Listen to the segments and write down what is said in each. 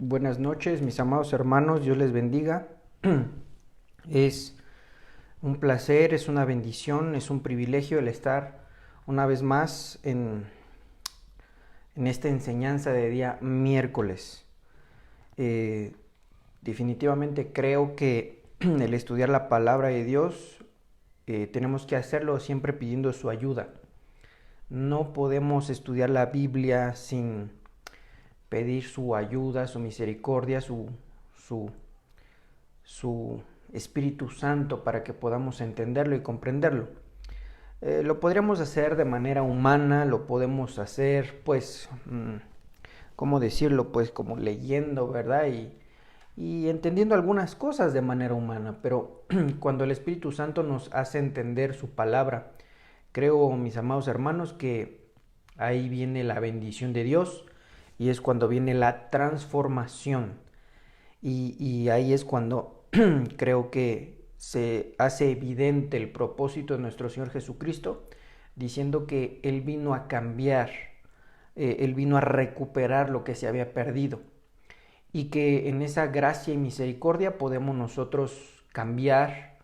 Buenas noches, mis amados hermanos, Dios les bendiga. Es un placer, es una bendición, es un privilegio el estar una vez más en esta enseñanza de día miércoles. Eh, Definitivamente creo que el estudiar la palabra de Dios tenemos que hacerlo siempre pidiendo su ayuda. No podemos estudiar la Biblia sin pedir su ayuda, su misericordia, su, su Espíritu Santo para que podamos entenderlo y comprenderlo. Lo podríamos hacer de manera humana, lo podemos hacer pues, ¿cómo decirlo? Pues como leyendo, ¿verdad? Y entendiendo algunas cosas de manera humana, pero cuando el Espíritu Santo nos hace entender su palabra, creo, mis amados hermanos, que ahí viene la bendición de Dios y es cuando viene la transformación. Y ahí es cuando creo que se hace evidente el propósito de nuestro Señor Jesucristo, diciendo que Él vino a cambiar, Él vino a recuperar lo que se había perdido. Y que en esa gracia y misericordia podemos nosotros cambiar.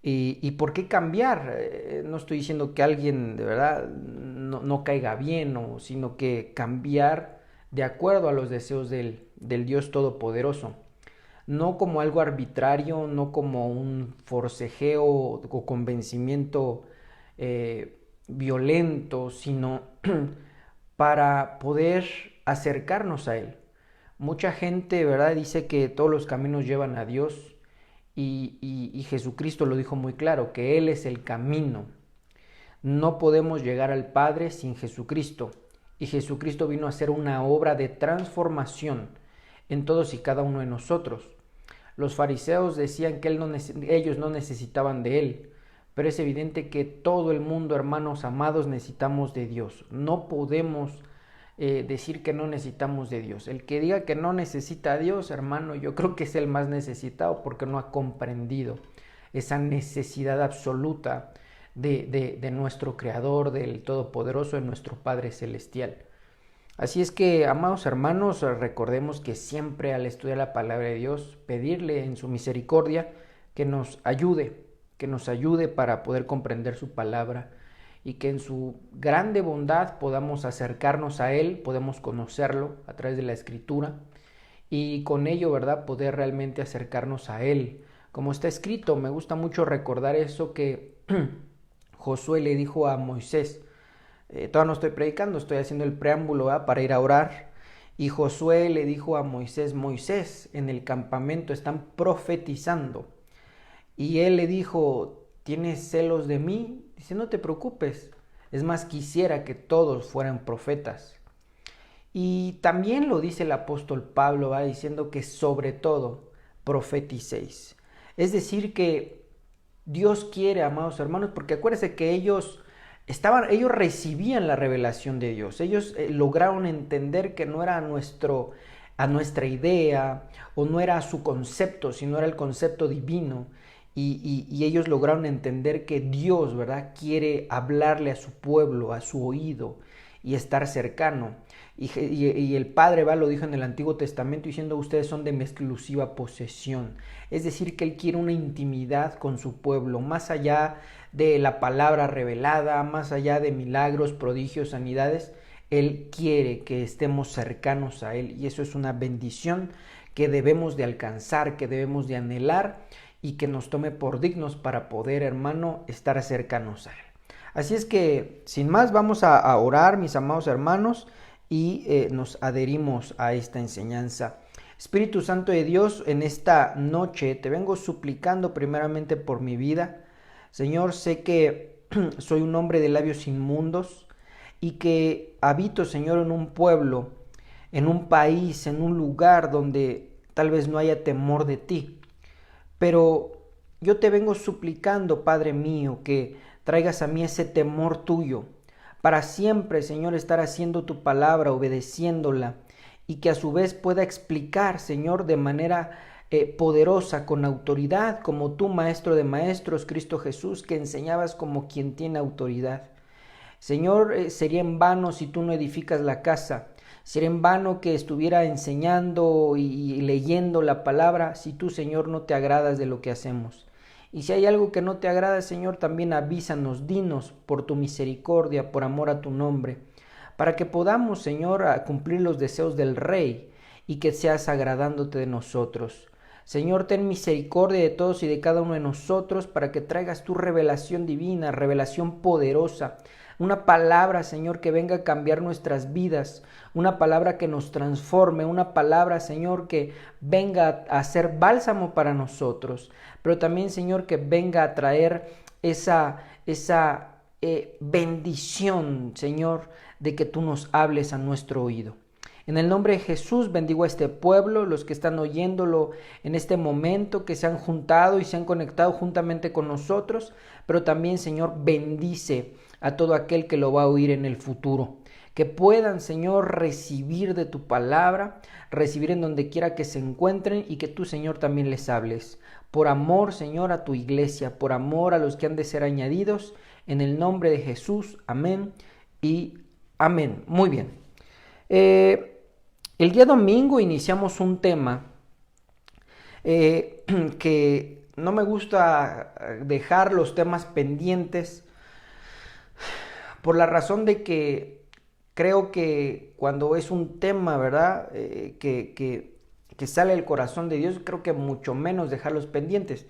¿Y por qué cambiar? No estoy diciendo que alguien de verdad no caiga bien, sino que cambiar de acuerdo a los deseos del Dios Todopoderoso. No como algo arbitrario, no como un forcejeo o convencimiento violento, sino para poder acercarnos a Él. Mucha gente, ¿verdad?, dice que todos los caminos llevan a Dios y Jesucristo lo dijo muy claro, que Él es el camino. No podemos llegar al Padre sin Jesucristo. Y Jesucristo vino a hacer una obra de transformación en todos y cada uno de nosotros. Los fariseos decían que ellos no necesitaban de Él, pero es evidente que todo el mundo, hermanos amados, necesitamos de Dios. No podemos decir que no necesitamos de Dios. El que diga que no necesita a Dios, hermano, yo creo que es el más necesitado porque no ha comprendido esa necesidad absoluta de nuestro Creador, del Todopoderoso, de nuestro Padre Celestial. Así es que, amados hermanos, recordemos que siempre al estudiar la palabra de Dios, pedirle en su misericordia que nos ayude para poder comprender su palabra y que en su grande bondad podamos acercarnos a Él, podemos conocerlo a través de la Escritura y con ello, ¿verdad?, poder realmente acercarnos a Él. Como está escrito, me gusta mucho recordar eso que Josué le dijo a Moisés. Todavía no estoy predicando, estoy haciendo el preámbulo, ¿verdad?, para ir a orar. Y Josué le dijo a Moisés, Moisés, en el campamento están profetizando. Y él le dijo, ¿tienes celos de mí? Dice, no te preocupes, es más, quisiera que todos fueran profetas. Y también lo dice el apóstol Pablo, va diciendo que sobre todo profeticéis. Es decir que Dios quiere, amados hermanos, porque acuérdense que ellos recibían la revelación de Dios. Ellos lograron entender que no era a nuestra idea o no era a su concepto, sino era el concepto divino. Y ellos lograron entender que Dios, ¿verdad?, quiere hablarle a su pueblo, a su oído y estar cercano. Y el Padre, ¿va?, lo dijo en el Antiguo Testamento diciendo, ustedes son de mi exclusiva posesión. Es decir, que Él quiere una intimidad con su pueblo, más allá de la palabra revelada, más allá de milagros, prodigios, sanidades. Él quiere que estemos cercanos a Él y eso es una bendición que debemos de alcanzar, que debemos de anhelar y que nos tome por dignos para poder, hermano, estar cercanos a Él. Así es que, sin más, vamos a orar, mis amados hermanos, y nos adherimos a esta enseñanza. Espíritu Santo de Dios, en esta noche te vengo suplicando primeramente por mi vida. Señor, sé que soy un hombre de labios inmundos y que habito, Señor, en un pueblo, en un país, en un lugar donde tal vez no haya temor de ti. Pero yo te vengo suplicando, Padre mío, que traigas a mí ese temor tuyo, para siempre, Señor, estar haciendo tu palabra, obedeciéndola, y que a su vez pueda explicar, Señor, de manera poderosa, con autoridad, como tú, Maestro de Maestros, Cristo Jesús, que enseñabas como quien tiene autoridad. Señor, sería en vano si tú no edificas la casa. Sería en vano que estuviera enseñando y leyendo la palabra si tú, Señor, no te agradas de lo que hacemos. Y si hay algo que no te agrada, Señor, también avísanos, dinos por tu misericordia, por amor a tu nombre, para que podamos, Señor, a cumplir los deseos del Rey y que seas agradándote de nosotros. Señor, ten misericordia de todos y de cada uno de nosotros para que traigas tu revelación divina, revelación poderosa, una palabra, Señor, que venga a cambiar nuestras vidas, una palabra que nos transforme, una palabra, Señor, que venga a ser bálsamo para nosotros, pero también, Señor, que venga a traer esa bendición, Señor, de que tú nos hables a nuestro oído. En el nombre de Jesús bendigo a este pueblo, los que están oyéndolo en este momento, que se han juntado y se han conectado juntamente con nosotros, pero también, Señor, bendice a todo aquel que lo va a oír en el futuro. Que puedan, Señor, recibir de tu palabra, recibir en donde quiera que se encuentren y que tú, Señor, también les hables. Por amor, Señor, a tu iglesia, por amor a los que han de ser añadidos, en el nombre de Jesús, amén y amén. Muy bien. El día domingo iniciamos un tema que no me gusta dejar los temas pendientes por la razón de que creo que cuando es un tema, ¿verdad? Que sale del corazón de Dios, creo que mucho menos dejarlos pendientes.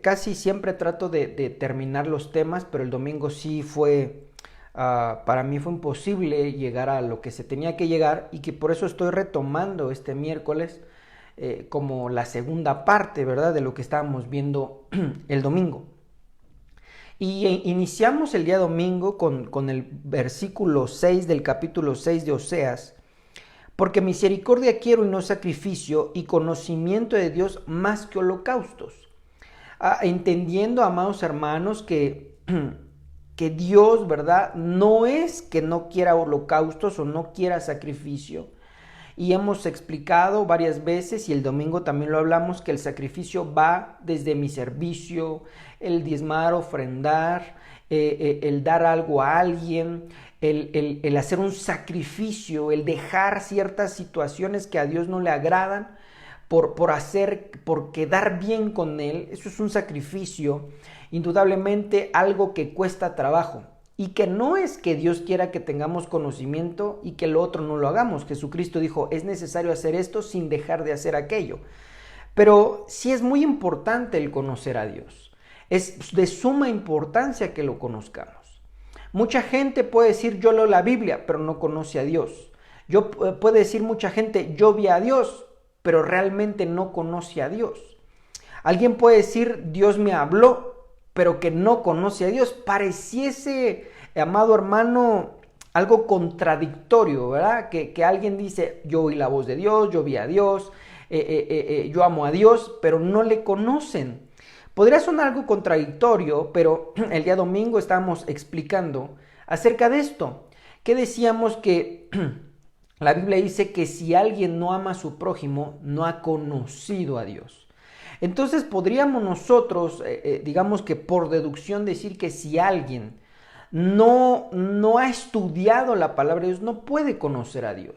Casi siempre trato de terminar los temas, pero el domingo sí fue... para mí fue imposible llegar a lo que se tenía que llegar y que por eso estoy retomando este miércoles como la segunda parte, ¿verdad?, de lo que estábamos viendo el domingo. Y iniciamos el día domingo con el versículo 6 del capítulo 6 de Oseas. Porque misericordia quiero y no sacrificio, y conocimiento de Dios más que holocaustos. Entendiendo, amados hermanos, que Dios, ¿verdad?, no es que no quiera holocaustos o no quiera sacrificio. Y hemos explicado varias veces, y el domingo también lo hablamos, que el sacrificio va desde mi servicio, el diezmar, ofrendar, el dar algo a alguien, el hacer un sacrificio, el dejar ciertas situaciones que a Dios no le agradan por quedar bien con Él. Eso es un sacrificio, indudablemente algo que cuesta trabajo. Y que no es que Dios quiera que tengamos conocimiento y que lo otro no lo hagamos. Jesucristo dijo, es necesario hacer esto sin dejar de hacer aquello. Pero sí es muy importante el conocer a Dios. Es de suma importancia que lo conozcamos. Mucha gente puede decir, yo leo la Biblia, pero no conoce a Dios. Puede decir mucha gente, yo vi a Dios, pero realmente no conoce a Dios. Alguien puede decir, Dios me habló, pero que no conoce a Dios. Pareciese, amado hermano, algo contradictorio, ¿verdad? Que alguien dice, yo oí la voz de Dios, yo vi a Dios, yo amo a Dios, pero no le conocen. Podría sonar algo contradictorio, pero el día domingo estábamos explicando acerca de esto. Que decíamos que la Biblia dice que si alguien no ama a su prójimo, no ha conocido a Dios. Entonces podríamos nosotros, digamos que por deducción, decir que si alguien no ha estudiado la palabra de Dios, no puede conocer a Dios.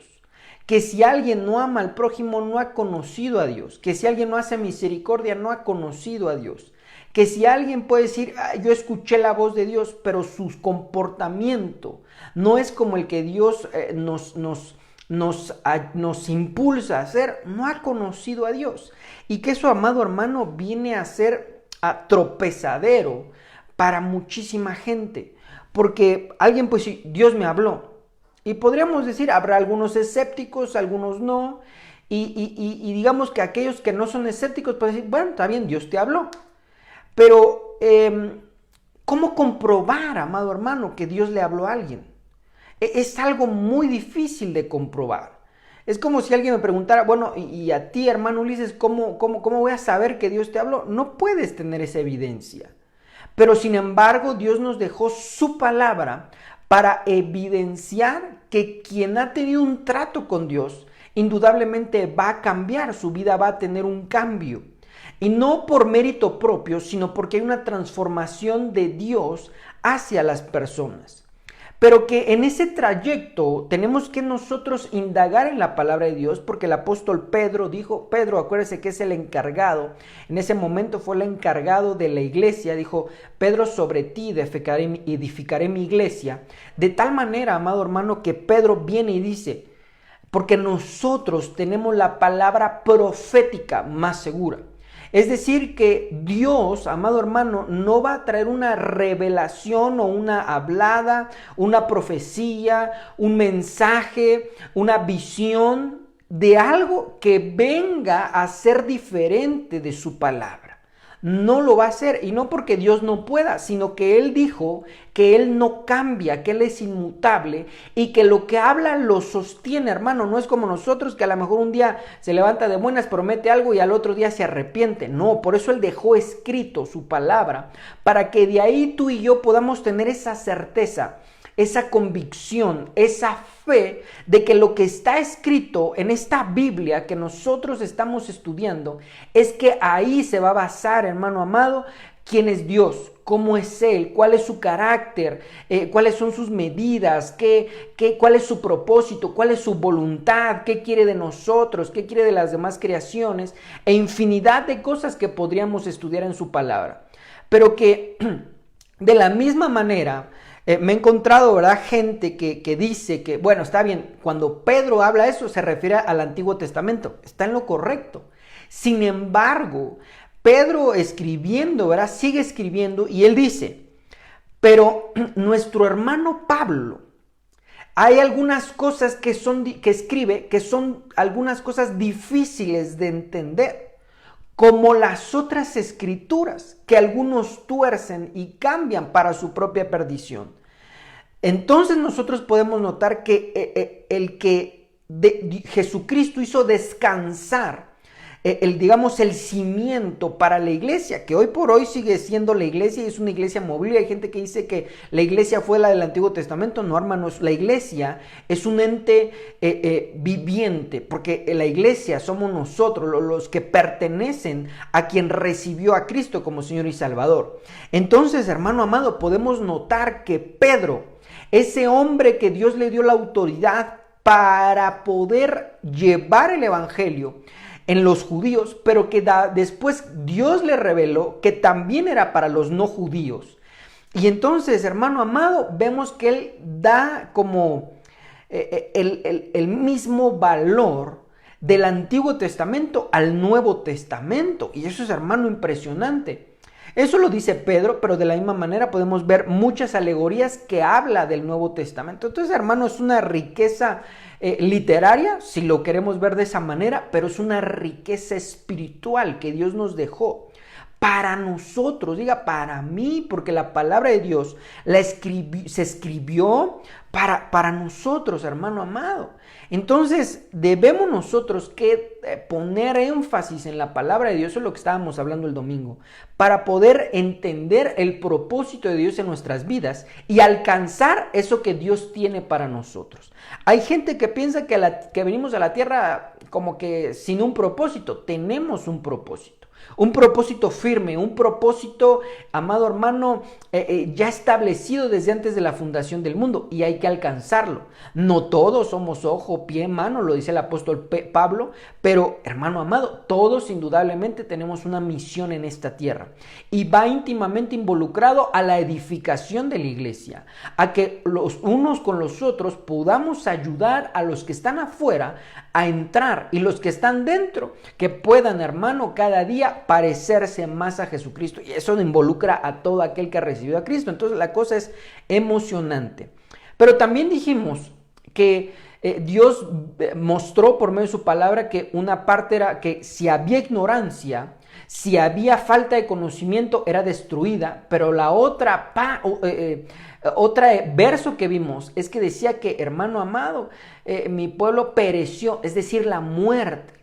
Que si alguien no ama al prójimo, no ha conocido a Dios. Que si alguien no hace misericordia, no ha conocido a Dios. Que si alguien puede decir, yo escuché la voz de Dios, pero su comportamiento no es como el que Dios nos impulsa a hacer, no ha conocido a Dios. Y que eso, amado hermano, viene a ser tropezadero para muchísima gente. Porque alguien puede decir, Dios me habló. Y podríamos decir, habrá algunos escépticos, algunos no. Y digamos que aquellos que no son escépticos pueden decir, bueno, está bien, Dios te habló. Pero, ¿cómo comprobar, amado hermano, que Dios le habló a alguien? Es algo muy difícil de comprobar. Es como si alguien me preguntara, bueno, y a ti, hermano Ulises, ¿cómo voy a saber que Dios te habló? No puedes tener esa evidencia. Pero sin embargo, Dios nos dejó su palabra para evidenciar que quien ha tenido un trato con Dios, indudablemente va a cambiar, su vida va a tener un cambio. Y no por mérito propio, sino porque hay una transformación de Dios hacia las personas. pero que en ese trayecto tenemos que nosotros indagar en la palabra de Dios, porque el apóstol Pedro dijo, Pedro, acuérdese que es el encargado, en ese momento fue el encargado de la iglesia, dijo, Pedro, sobre ti edificaré mi iglesia, de tal manera, amado hermano, que Pedro viene y dice, porque nosotros tenemos la palabra profética más segura. Es decir, que Dios, amado hermano, no va a traer una revelación o una hablada, una profecía, un mensaje, una visión de algo que venga a ser diferente de su palabra. No lo va a hacer, y no porque Dios no pueda, sino que Él dijo que Él no cambia, que Él es inmutable y que lo que habla lo sostiene, hermano. No es como nosotros, que a lo mejor un día se levanta de buenas, promete algo y al otro día se arrepiente. No, por eso Él dejó escrito su palabra, para que de ahí tú y yo podamos tener esa certeza, esa convicción, esa fe de que lo que está escrito en esta Biblia que nosotros estamos estudiando, es que ahí se va a basar, hermano amado, quién es Dios, cómo es Él, cuál es su carácter, cuáles son sus medidas, cuál es su propósito, cuál es su voluntad, qué quiere de nosotros, qué quiere de las demás creaciones, e infinidad de cosas que podríamos estudiar en su palabra. Pero que de la misma manera, me he encontrado, ¿verdad?, gente que dice que, bueno, está bien, cuando Pedro habla eso se refiere al Antiguo Testamento, está en lo correcto. Sin embargo, Pedro escribiendo, ¿verdad?, sigue escribiendo y él dice, pero nuestro hermano Pablo, hay algunas cosas que escribe, que son algunas cosas difíciles de entender, como las otras escrituras, que algunos tuercen y cambian para su propia perdición. Entonces nosotros podemos notar que el que Jesucristo hizo descansar, digamos, el cimiento para la iglesia, que hoy por hoy sigue siendo la iglesia y es una iglesia movible. Hay gente que dice que la iglesia fue la del Antiguo Testamento. No, hermanos, la iglesia es un ente viviente, porque la iglesia somos nosotros, los que pertenecen a quien recibió a Cristo como Señor y Salvador. Entonces, hermano amado, podemos notar que Pedro, ese hombre que Dios le dio la autoridad para poder llevar el evangelio en los judíos, pero que después Dios le reveló que también era para los no judíos. Y entonces, hermano amado, vemos que él da como el mismo valor del Antiguo Testamento al Nuevo Testamento. Y eso es, hermano, impresionante. Eso lo dice Pedro, pero de la misma manera podemos ver muchas alegorías que habla del Nuevo Testamento. Entonces, hermano, es una riqueza literaria, si lo queremos ver de esa manera, pero es una riqueza espiritual que Dios nos dejó para nosotros, diga para mí, porque la palabra de Dios se escribió para nosotros, hermano amado. Entonces debemos nosotros que poner énfasis en la palabra de Dios, eso es lo que estábamos hablando el domingo, para poder entender el propósito de Dios en nuestras vidas y alcanzar eso que Dios tiene para nosotros. Hay gente que piensa que venimos a la tierra como que sin un propósito. Tenemos un propósito firme, un propósito, amado hermano, ya establecido desde antes de la fundación del mundo, y hay que alcanzarlo. No todos somos ojo, pie, mano, lo dice el apóstol Pablo, pero, hermano amado, todos indudablemente tenemos una misión en esta tierra, y va íntimamente involucrado a la edificación de la iglesia, a que los unos con los otros podamos ayudar a los que están afuera a entrar, y los que están dentro que puedan, hermano, cada día parecerse más a Jesucristo. Y eso involucra a todo aquel que ha recibido a Cristo. Entonces la cosa es emocionante. Pero también dijimos que Dios mostró por medio de su palabra que una parte era que si había ignorancia, si había falta de conocimiento, era destruida. Pero la otra verso que vimos es que decía que, hermano amado, mi pueblo pereció, es decir, la muerte.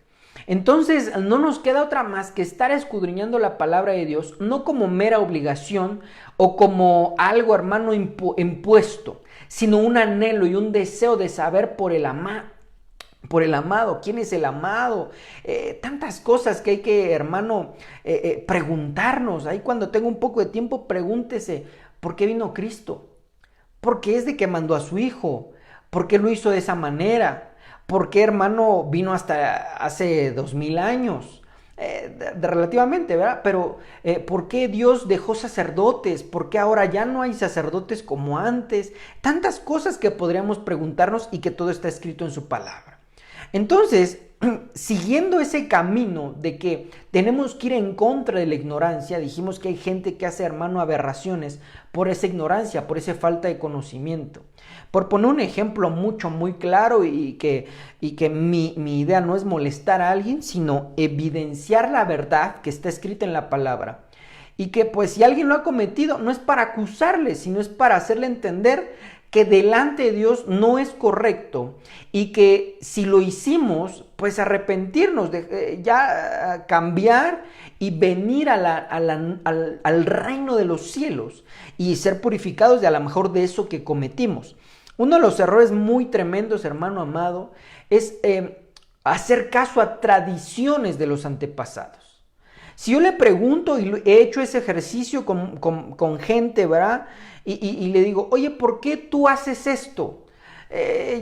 Entonces no nos queda otra más que estar escudriñando la palabra de Dios, no como mera obligación o como algo, hermano, impuesto, sino un anhelo y un deseo de saber por el amado, quién es el amado, tantas cosas que hay que, hermano, preguntarnos. Ahí cuando tenga un poco de tiempo, pregúntese, ¿por qué vino Cristo? Porque es de que mandó a su hijo. ¿Por qué lo hizo de esa manera? ¿Por qué, hermano, vino hasta hace 2000 años? Relativamente, ¿verdad? Pero ¿por qué Dios dejó sacerdotes? ¿Por qué ahora ya no hay sacerdotes como antes? Tantas cosas que podríamos preguntarnos y que todo está escrito en su palabra. Entonces, siguiendo ese camino de que tenemos que ir en contra de la ignorancia, dijimos que hay gente que hace, hermano, aberraciones por esa ignorancia, por esa falta de conocimiento. Por poner un ejemplo muy claro y que mi idea no es molestar a alguien, sino evidenciar la verdad que está escrita en la palabra. Y que pues si alguien lo ha cometido, no es para acusarle, sino es para hacerle entender que delante de Dios no es correcto y que si lo hicimos, pues arrepentirnos, ya cambiar y venir al reino de los cielos y ser purificados de a lo mejor de eso que cometimos. Uno de los errores muy tremendos, hermano amado, es hacer caso a tradiciones de los antepasados. Si yo le pregunto y he hecho ese ejercicio con gente, ¿verdad? Y le digo, oye, ¿por qué tú haces esto?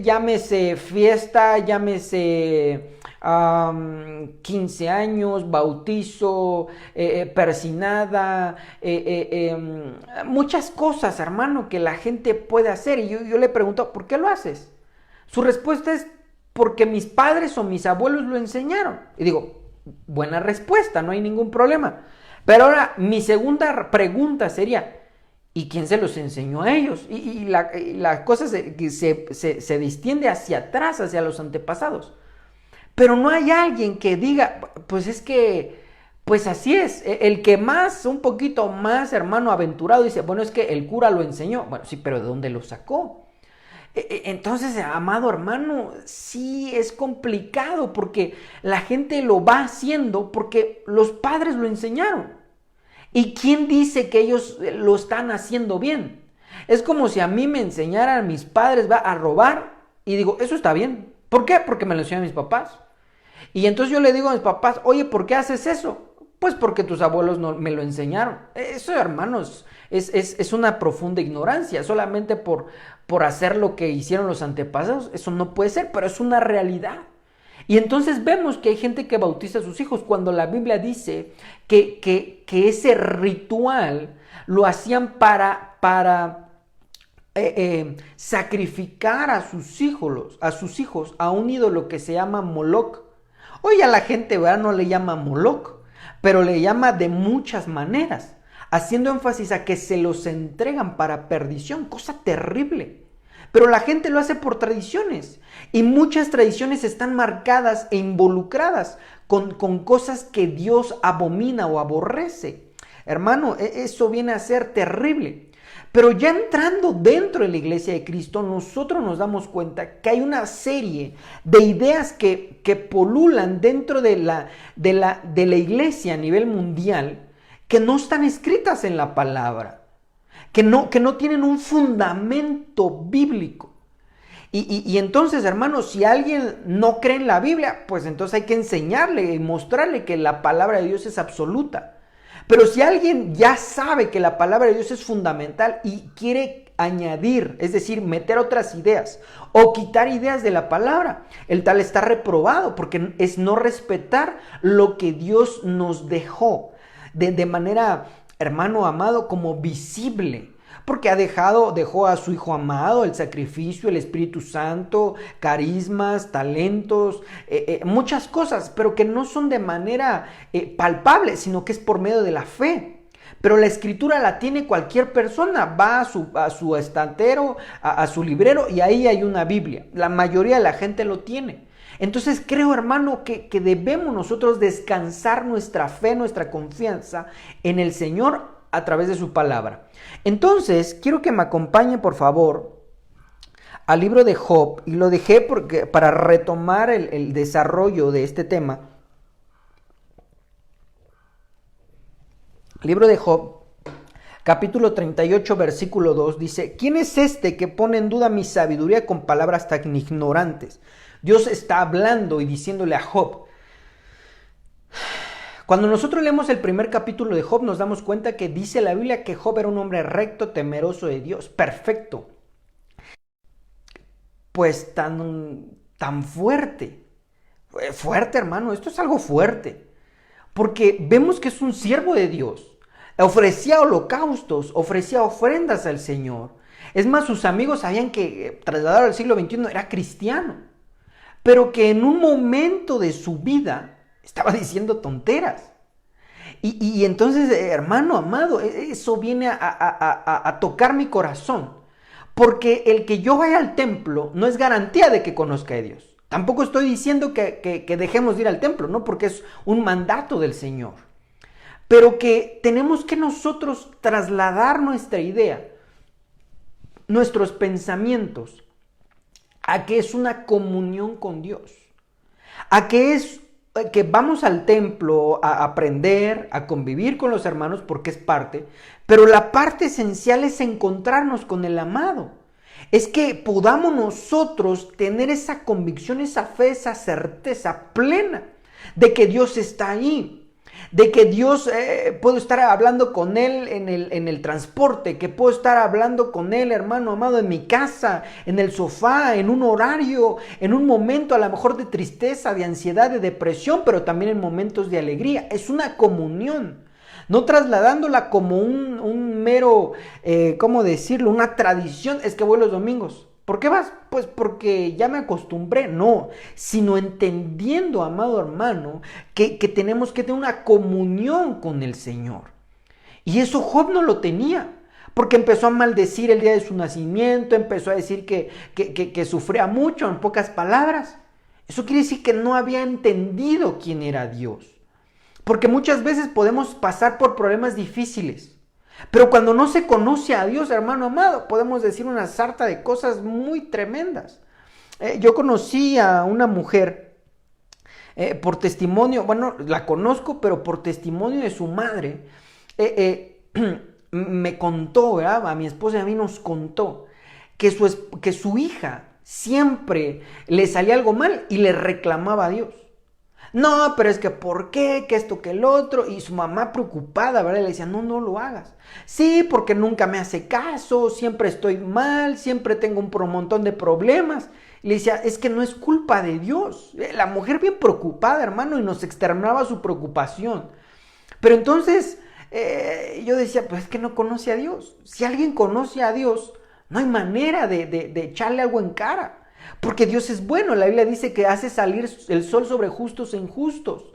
Llámese fiesta, llámese 15 años, bautizo, persinada, muchas cosas, hermano, que la gente puede hacer. Y yo le pregunto, ¿por qué lo haces? Su respuesta es, porque mis padres o mis abuelos lo enseñaron. Y digo, buena respuesta, no hay ningún problema. Pero ahora, mi segunda pregunta sería, ¿y quién se los enseñó a ellos? Y la cosa se distiende hacia atrás, hacia los antepasados. Pero no hay alguien que diga, pues es que, pues así es. El que más, un poquito más, hermano, aventurado, dice, bueno, es que el cura lo enseñó. Bueno, sí, pero ¿de dónde lo sacó? Entonces, amado hermano, sí es complicado porque la gente lo va haciendo porque los padres lo enseñaron. ¿Y quién dice que ellos lo están haciendo bien? Es como si a mí me enseñaran mis padres a robar y digo, eso está bien. ¿Por qué? Porque me lo enseñan mis papás. Y entonces yo le digo a mis papás, oye, ¿por qué haces eso? Pues porque tus abuelos no me lo enseñaron. Eso, hermanos, es una profunda ignorancia. Solamente por hacer lo que hicieron los antepasados, eso no puede ser, pero es una realidad. Y entonces vemos que hay gente que bautiza a sus hijos cuando la Biblia dice que ese ritual lo hacían para sacrificar a sus hijos a un ídolo que se llama Moloc. Hoy a la gente, ¿verdad?, no le llama Moloc, pero le llama de muchas maneras, haciendo énfasis a que se los entregan para perdición, cosa terrible. Pero la gente lo hace por tradiciones y muchas tradiciones están marcadas e involucradas con cosas que Dios abomina o aborrece. Hermano, eso viene a ser terrible. Pero ya entrando dentro de la iglesia de Cristo, nosotros nos damos cuenta que hay una serie de ideas que polulan dentro de la iglesia a nivel mundial que no están escritas en la palabra. Que no tienen un fundamento bíblico. Y entonces, hermanos, si alguien no cree en la Biblia, pues entonces hay que enseñarle y mostrarle que la palabra de Dios es absoluta. Pero si alguien ya sabe que la palabra de Dios es fundamental y quiere añadir, es decir, meter otras ideas o quitar ideas de la palabra, el tal está reprobado porque es no respetar lo que Dios nos dejó de manera, hermano amado, como visible. Porque dejó a su Hijo amado, el sacrificio, el Espíritu Santo, carismas, talentos, muchas cosas, pero que no son de manera palpable, sino que es por medio de la fe. Pero la Escritura la tiene cualquier persona, va a su estantero, a su librero, y ahí hay una Biblia. La mayoría de la gente lo tiene. Entonces creo, hermano, que debemos nosotros descansar nuestra fe, nuestra confianza en el Señor a través de su palabra. Entonces, quiero que me acompañe, por favor, al libro de Job, y lo dejé para retomar el desarrollo de este tema. Libro de Job, capítulo 38, versículo 2, dice, ¿quién es este que pone en duda mi sabiduría con palabras tan ignorantes? Dios está hablando y diciéndole a Job. Cuando nosotros leemos el primer capítulo de Job, nos damos cuenta que dice la Biblia que Job era un hombre recto, temeroso de Dios, perfecto. pues tan fuerte. Fuerte, hermano, esto es algo fuerte. Porque vemos que es un siervo de Dios. Ofrecía holocaustos, ofrecía ofrendas al Señor. Es más, sus amigos sabían que trasladado al siglo XXI era cristiano. Pero que en un momento de su vida estaba diciendo tonteras. Y entonces, hermano amado, eso viene a tocar mi corazón. Porque el que yo vaya al templo no es garantía de que conozca a Dios. Tampoco estoy diciendo que dejemos de ir al templo, ¿no? Porque es un mandato del Señor. Pero que tenemos que nosotros trasladar nuestra idea, nuestros pensamientos, a que es una comunión con Dios. A que vamos al templo a aprender, a convivir con los hermanos porque es parte, pero la parte esencial es encontrarnos con el amado. Es que podamos nosotros tener esa convicción, esa fe, esa certeza plena de que Dios está ahí. De que Dios, puedo estar hablando con Él en el transporte, que puedo estar hablando con Él, hermano amado, en mi casa, en el sofá, en un horario, en un momento a lo mejor de tristeza, de ansiedad, de depresión, pero también en momentos de alegría. Es una comunión, no trasladándola como un mero, ¿cómo decirlo? Una tradición, es que voy los domingos. ¿Por qué vas? Pues porque ya me acostumbré, no, sino entendiendo, amado hermano, que tenemos que tener una comunión con el Señor. Y eso Job no lo tenía, porque empezó a maldecir el día de su nacimiento, empezó a decir que sufría mucho, en pocas palabras. Eso quiere decir que no había entendido quién era Dios. Porque muchas veces podemos pasar por problemas difíciles. Pero cuando no se conoce a Dios, hermano amado, podemos decir una sarta de cosas muy tremendas. Yo conocí a una mujer por testimonio, bueno, la conozco, pero por testimonio de su madre, me contó, ¿verdad? A mi esposa y a mí nos contó que su hija siempre le salía algo mal y le reclamaba a Dios. No, pero es que ¿por qué? Que esto, que el otro. Y su mamá preocupada, ¿verdad? Le decía, no lo hagas. Sí, porque nunca me hace caso, siempre estoy mal, siempre tengo un montón de problemas. Y le decía, es que no es culpa de Dios. La mujer bien preocupada, hermano, y nos externaba su preocupación. Pero entonces yo decía, pues es que no conoce a Dios. Si alguien conoce a Dios, no hay manera de echarle algo en cara. Porque Dios es bueno, la Biblia dice que hace salir el sol sobre justos e injustos.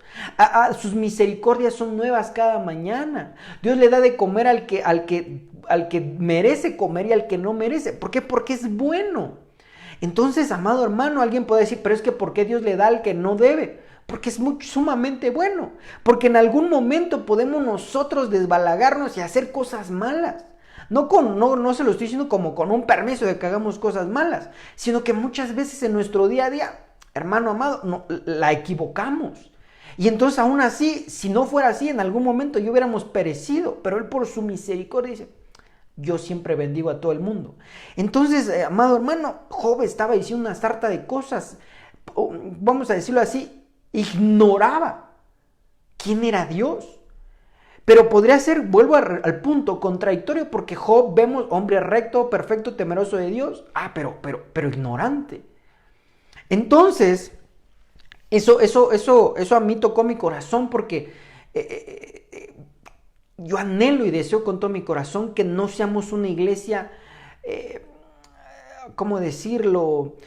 Sus misericordias son nuevas cada mañana. Dios le da de comer al que merece comer y al que no merece. ¿Por qué? Porque es bueno. Entonces, amado hermano, alguien puede decir, pero es que ¿por qué Dios le da al que no debe? Porque es sumamente bueno. Porque en algún momento podemos nosotros desbalagarnos y hacer cosas malas. No se lo estoy diciendo como con un permiso de que hagamos cosas malas, sino que muchas veces en nuestro día a día, hermano amado, la equivocamos. Y entonces aún así, si no fuera así, en algún momento ya hubiéramos perecido, pero Él por su misericordia dice, yo siempre bendigo a todo el mundo. Entonces, amado hermano, Job estaba diciendo una sarta de cosas, vamos a decirlo así, ignoraba quién era Dios. Pero podría ser, vuelvo al punto, contradictorio, porque Job vemos hombre recto, perfecto, temeroso de Dios, pero ignorante. Entonces, eso a mí tocó mi corazón porque yo anhelo y deseo con todo mi corazón que no seamos una iglesia, ¿cómo decirlo?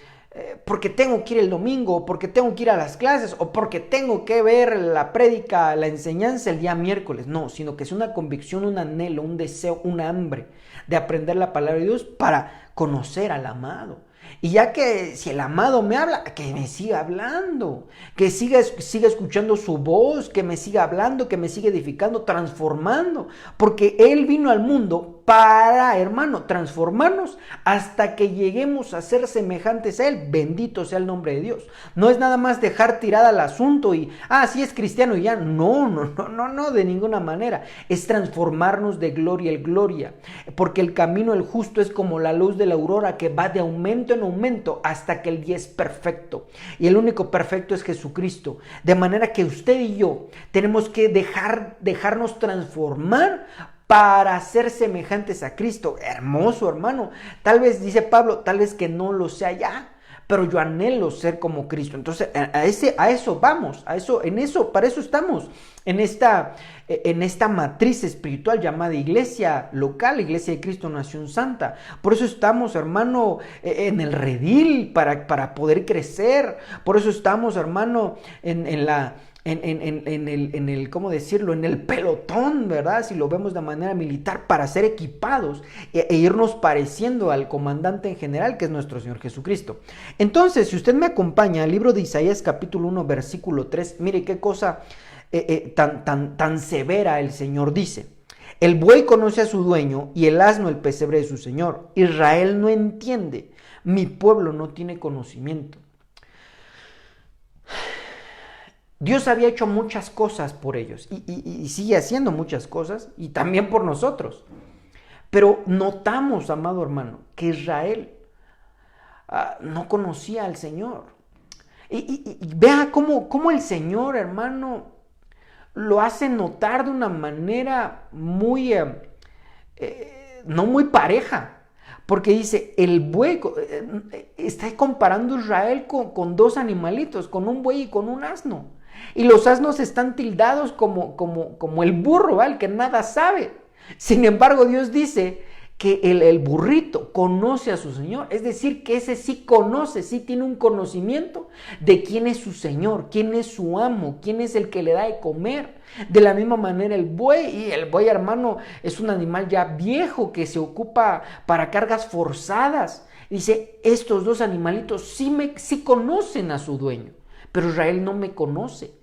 Porque tengo que ir el domingo, porque tengo que ir a las clases, o porque tengo que ver la prédica, la enseñanza el día miércoles. No, sino que es una convicción, un anhelo, un deseo, un hambre de aprender la palabra de Dios para conocer al amado. Y ya que si el amado me habla, que me siga hablando, que siga escuchando su voz, que me siga hablando, que me siga edificando, transformando. Porque Él vino al mundo para, hermano, transformarnos hasta que lleguemos a ser semejantes a Él. Bendito sea el nombre de Dios. No es nada más dejar tirada el asunto y, sí es cristiano y ya. No, de ninguna manera. Es transformarnos de gloria en gloria. Porque el camino del justo es como la luz de la aurora que va de aumento en aumento hasta que el día es perfecto. Y el único perfecto es Jesucristo. De manera que usted y yo tenemos que dejarnos transformar para ser semejantes a Cristo. Hermoso, hermano. Tal vez, dice Pablo, tal vez que no lo sea ya. pero yo anhelo ser como Cristo. Entonces, a eso vamos, para eso estamos, en esta matriz espiritual llamada iglesia local, Iglesia de Cristo Nación Santa. Por eso estamos, hermano, en el redil para poder crecer. Por eso estamos, hermano, en el, ¿cómo decirlo? En el pelotón, ¿verdad? Si lo vemos de manera militar, para ser equipados e irnos pareciendo al comandante en general, que es nuestro Señor Jesucristo. Entonces, si usted me acompaña al libro de Isaías capítulo 1, versículo 3, mire qué cosa tan severa el Señor dice. El buey conoce a su dueño y el asno el pesebre de su Señor. Israel no entiende, mi pueblo no tiene conocimiento. Dios había hecho muchas cosas por ellos y sigue haciendo muchas cosas y también por nosotros. Pero notamos, amado hermano, que Israel no conocía al Señor. Y vea cómo el Señor, hermano, lo hace notar de una manera no muy pareja. Porque dice, el buey, está comparando Israel con dos animalitos, con un buey y con un asno. Y los asnos están tildados como el burro, ¿vale? El que nada sabe. Sin embargo, Dios dice que el burrito conoce a su Señor. Es decir, que ese sí conoce, sí tiene un conocimiento de quién es su Señor, quién es su amo, quién es el que le da de comer. De la misma manera el buey, y el buey, hermano, es un animal ya viejo que se ocupa para cargas forzadas. Dice, estos dos animalitos sí conocen a su dueño, pero Israel no me conoce.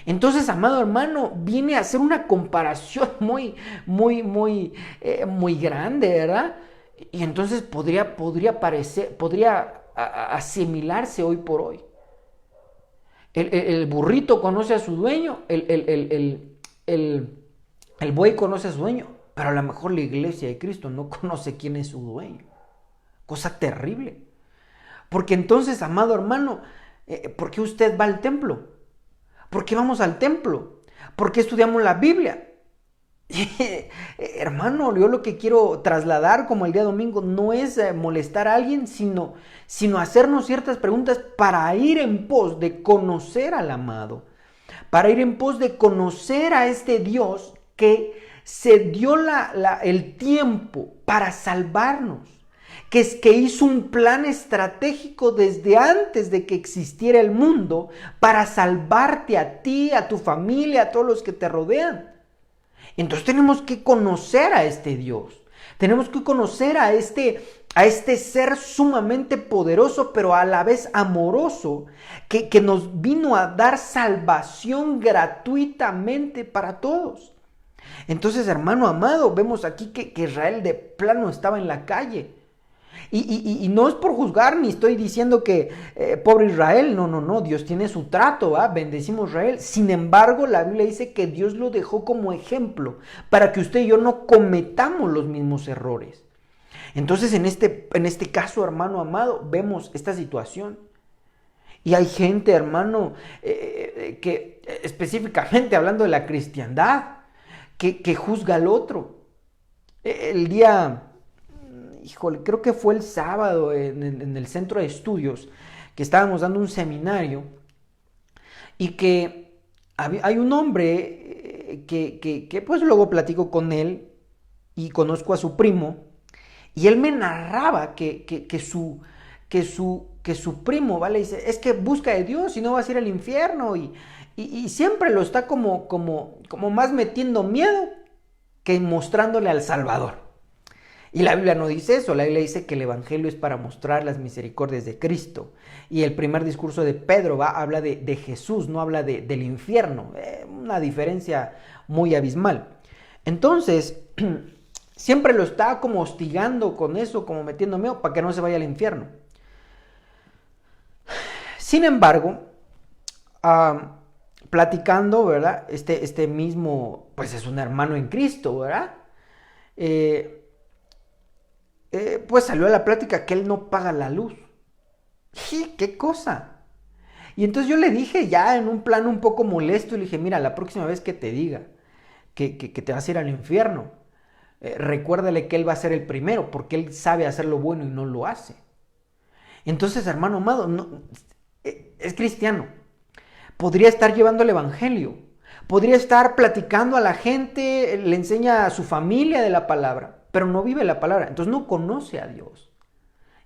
Entonces, amado hermano, viene a hacer una comparación muy grande, ¿verdad? Y entonces podría asimilarse hoy por hoy. El burrito conoce a su dueño, el buey conoce a su dueño, pero a lo mejor la iglesia de Cristo no conoce quién es su dueño. Cosa terrible. Porque entonces, amado hermano, ¿por qué usted va al templo? ¿Por qué vamos al templo? ¿Por qué estudiamos la Biblia? Hermano, yo lo que quiero trasladar como el día domingo no es molestar a alguien, sino hacernos ciertas preguntas para ir en pos de conocer al amado, para ir en pos de conocer a este Dios que se dio el tiempo para salvarnos. Que hizo un plan estratégico desde antes de que existiera el mundo para salvarte a ti, a tu familia, a todos los que te rodean. Entonces tenemos que conocer a este Dios. Tenemos que conocer a este ser sumamente poderoso, pero a la vez amoroso, que nos vino a dar salvación gratuitamente para todos. Entonces, hermano amado, vemos aquí que Israel de plano estaba en la calle. Y no es por juzgar, ni estoy diciendo que pobre Israel, no, Dios tiene su trato, bendecimos a Israel. Sin embargo, la Biblia dice que Dios lo dejó como ejemplo para que usted y yo no cometamos los mismos errores. Entonces, en este caso, hermano amado, vemos esta situación. Y hay gente, hermano, que específicamente hablando de la cristiandad, que juzga al otro. El día... Híjole, creo que fue el sábado en el centro de estudios que estábamos dando un seminario y que hay un hombre que pues luego platico con él y conozco a su primo y él me narraba que su primo, ¿vale? Dice, es que busca de Dios y no vas a ir al infierno y siempre lo está como más metiendo miedo que mostrándole al Salvador. Y la Biblia no dice eso, la Biblia dice que el Evangelio es para mostrar las misericordias de Cristo. Y el primer discurso de Pedro habla de Jesús, no habla del infierno. Una diferencia muy abismal. Entonces, siempre lo está como hostigando con eso, como metiendo miedo para que no se vaya al infierno. Sin embargo, platicando, ¿verdad? Este mismo, pues es un hermano en Cristo, ¿verdad? Pues salió a la plática que él no paga la luz. ¿Y qué cosa? Y entonces yo le dije ya en un plan un poco molesto, le dije, mira, la próxima vez que te diga que te vas a ir al infierno, recuérdale que él va a ser el primero, porque él sabe hacer lo bueno y no lo hace. Entonces, hermano amado, es cristiano. Podría estar llevando el evangelio. Podría estar platicando a la gente, le enseña a su familia de la palabra, pero no vive la palabra. Entonces no conoce a Dios.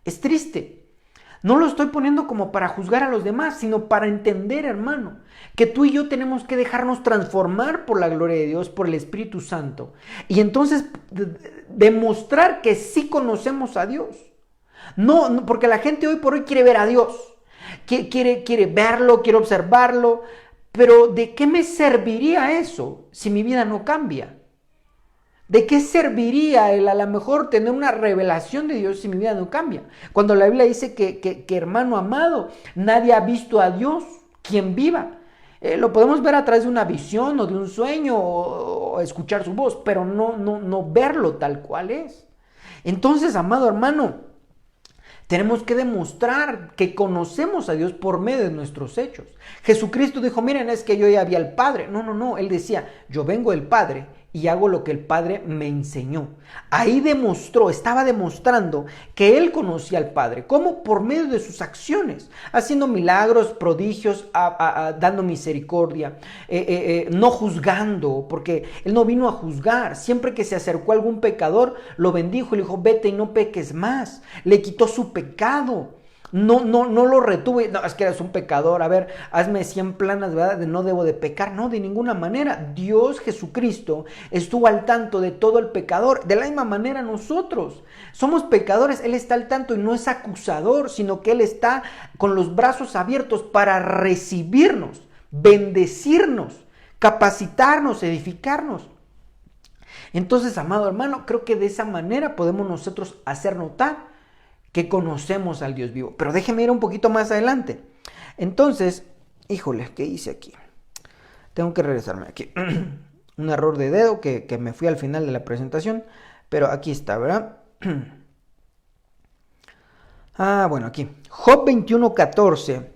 Es triste. No lo estoy poniendo como para juzgar a los demás, sino para entender, hermano, que tú y yo tenemos que dejarnos transformar por la gloria de Dios, por el Espíritu Santo. Y entonces demostrar que sí conocemos a Dios. No, porque la gente hoy por hoy quiere ver a Dios. Quiere verlo, quiere observarlo. Pero ¿de qué me serviría eso si mi vida no cambia? ¿De qué serviría el a lo mejor tener una revelación de Dios si mi vida no cambia? Cuando la Biblia dice que hermano amado, nadie ha visto a Dios, quien viva. Lo podemos ver a través de una visión o de un sueño o escuchar su voz, pero no verlo tal cual es. Entonces, amado hermano, tenemos que demostrar que conocemos a Dios por medio de nuestros hechos. Jesucristo dijo, miren, es que yo ya vi al Padre. No, Él decía, yo vengo del Padre y hago lo que el Padre me enseñó. Ahí estaba demostrando que Él conocía al Padre. ¿Cómo? Por medio de sus acciones, haciendo milagros, prodigios, dando misericordia, no juzgando, porque Él no vino a juzgar. Siempre que se acercó a algún pecador, lo bendijo y le dijo, vete y no peques más. Le quitó su pecado. No lo retuve, no, es que eres un pecador, a ver, hazme 100 planas, ¿verdad? De no debo de pecar, no, de ninguna manera. Dios Jesucristo estuvo al tanto de todo el pecador, de la misma manera nosotros somos pecadores, Él está al tanto y no es acusador, sino que Él está con los brazos abiertos para recibirnos, bendecirnos, capacitarnos, edificarnos. Entonces, amado hermano, creo que de esa manera podemos nosotros hacer notar que conocemos al Dios vivo. Pero déjeme ir un poquito más adelante. Entonces, híjole, ¿qué hice aquí? Tengo que regresarme aquí. Un error de dedo que me fui al final de la presentación. Pero aquí está, ¿verdad? Bueno, aquí. Job 21:14.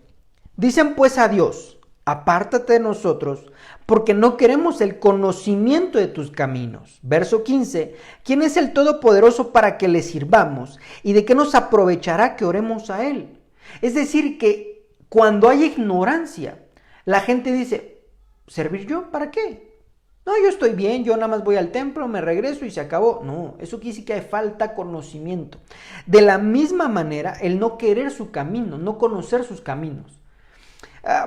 Dicen pues a Dios, apártate de nosotros, porque no queremos el conocimiento de tus caminos. Verso 15. ¿Quién es el Todopoderoso para que le sirvamos? ¿Y de qué nos aprovechará que oremos a Él? Es decir, que cuando hay ignorancia, la gente dice, ¿servir yo? ¿Para qué? No, yo estoy bien, yo nada más voy al templo, me regreso y se acabó. No, eso quiere decir que hay falta de conocimiento. De la misma manera, el no querer su camino, no conocer sus caminos.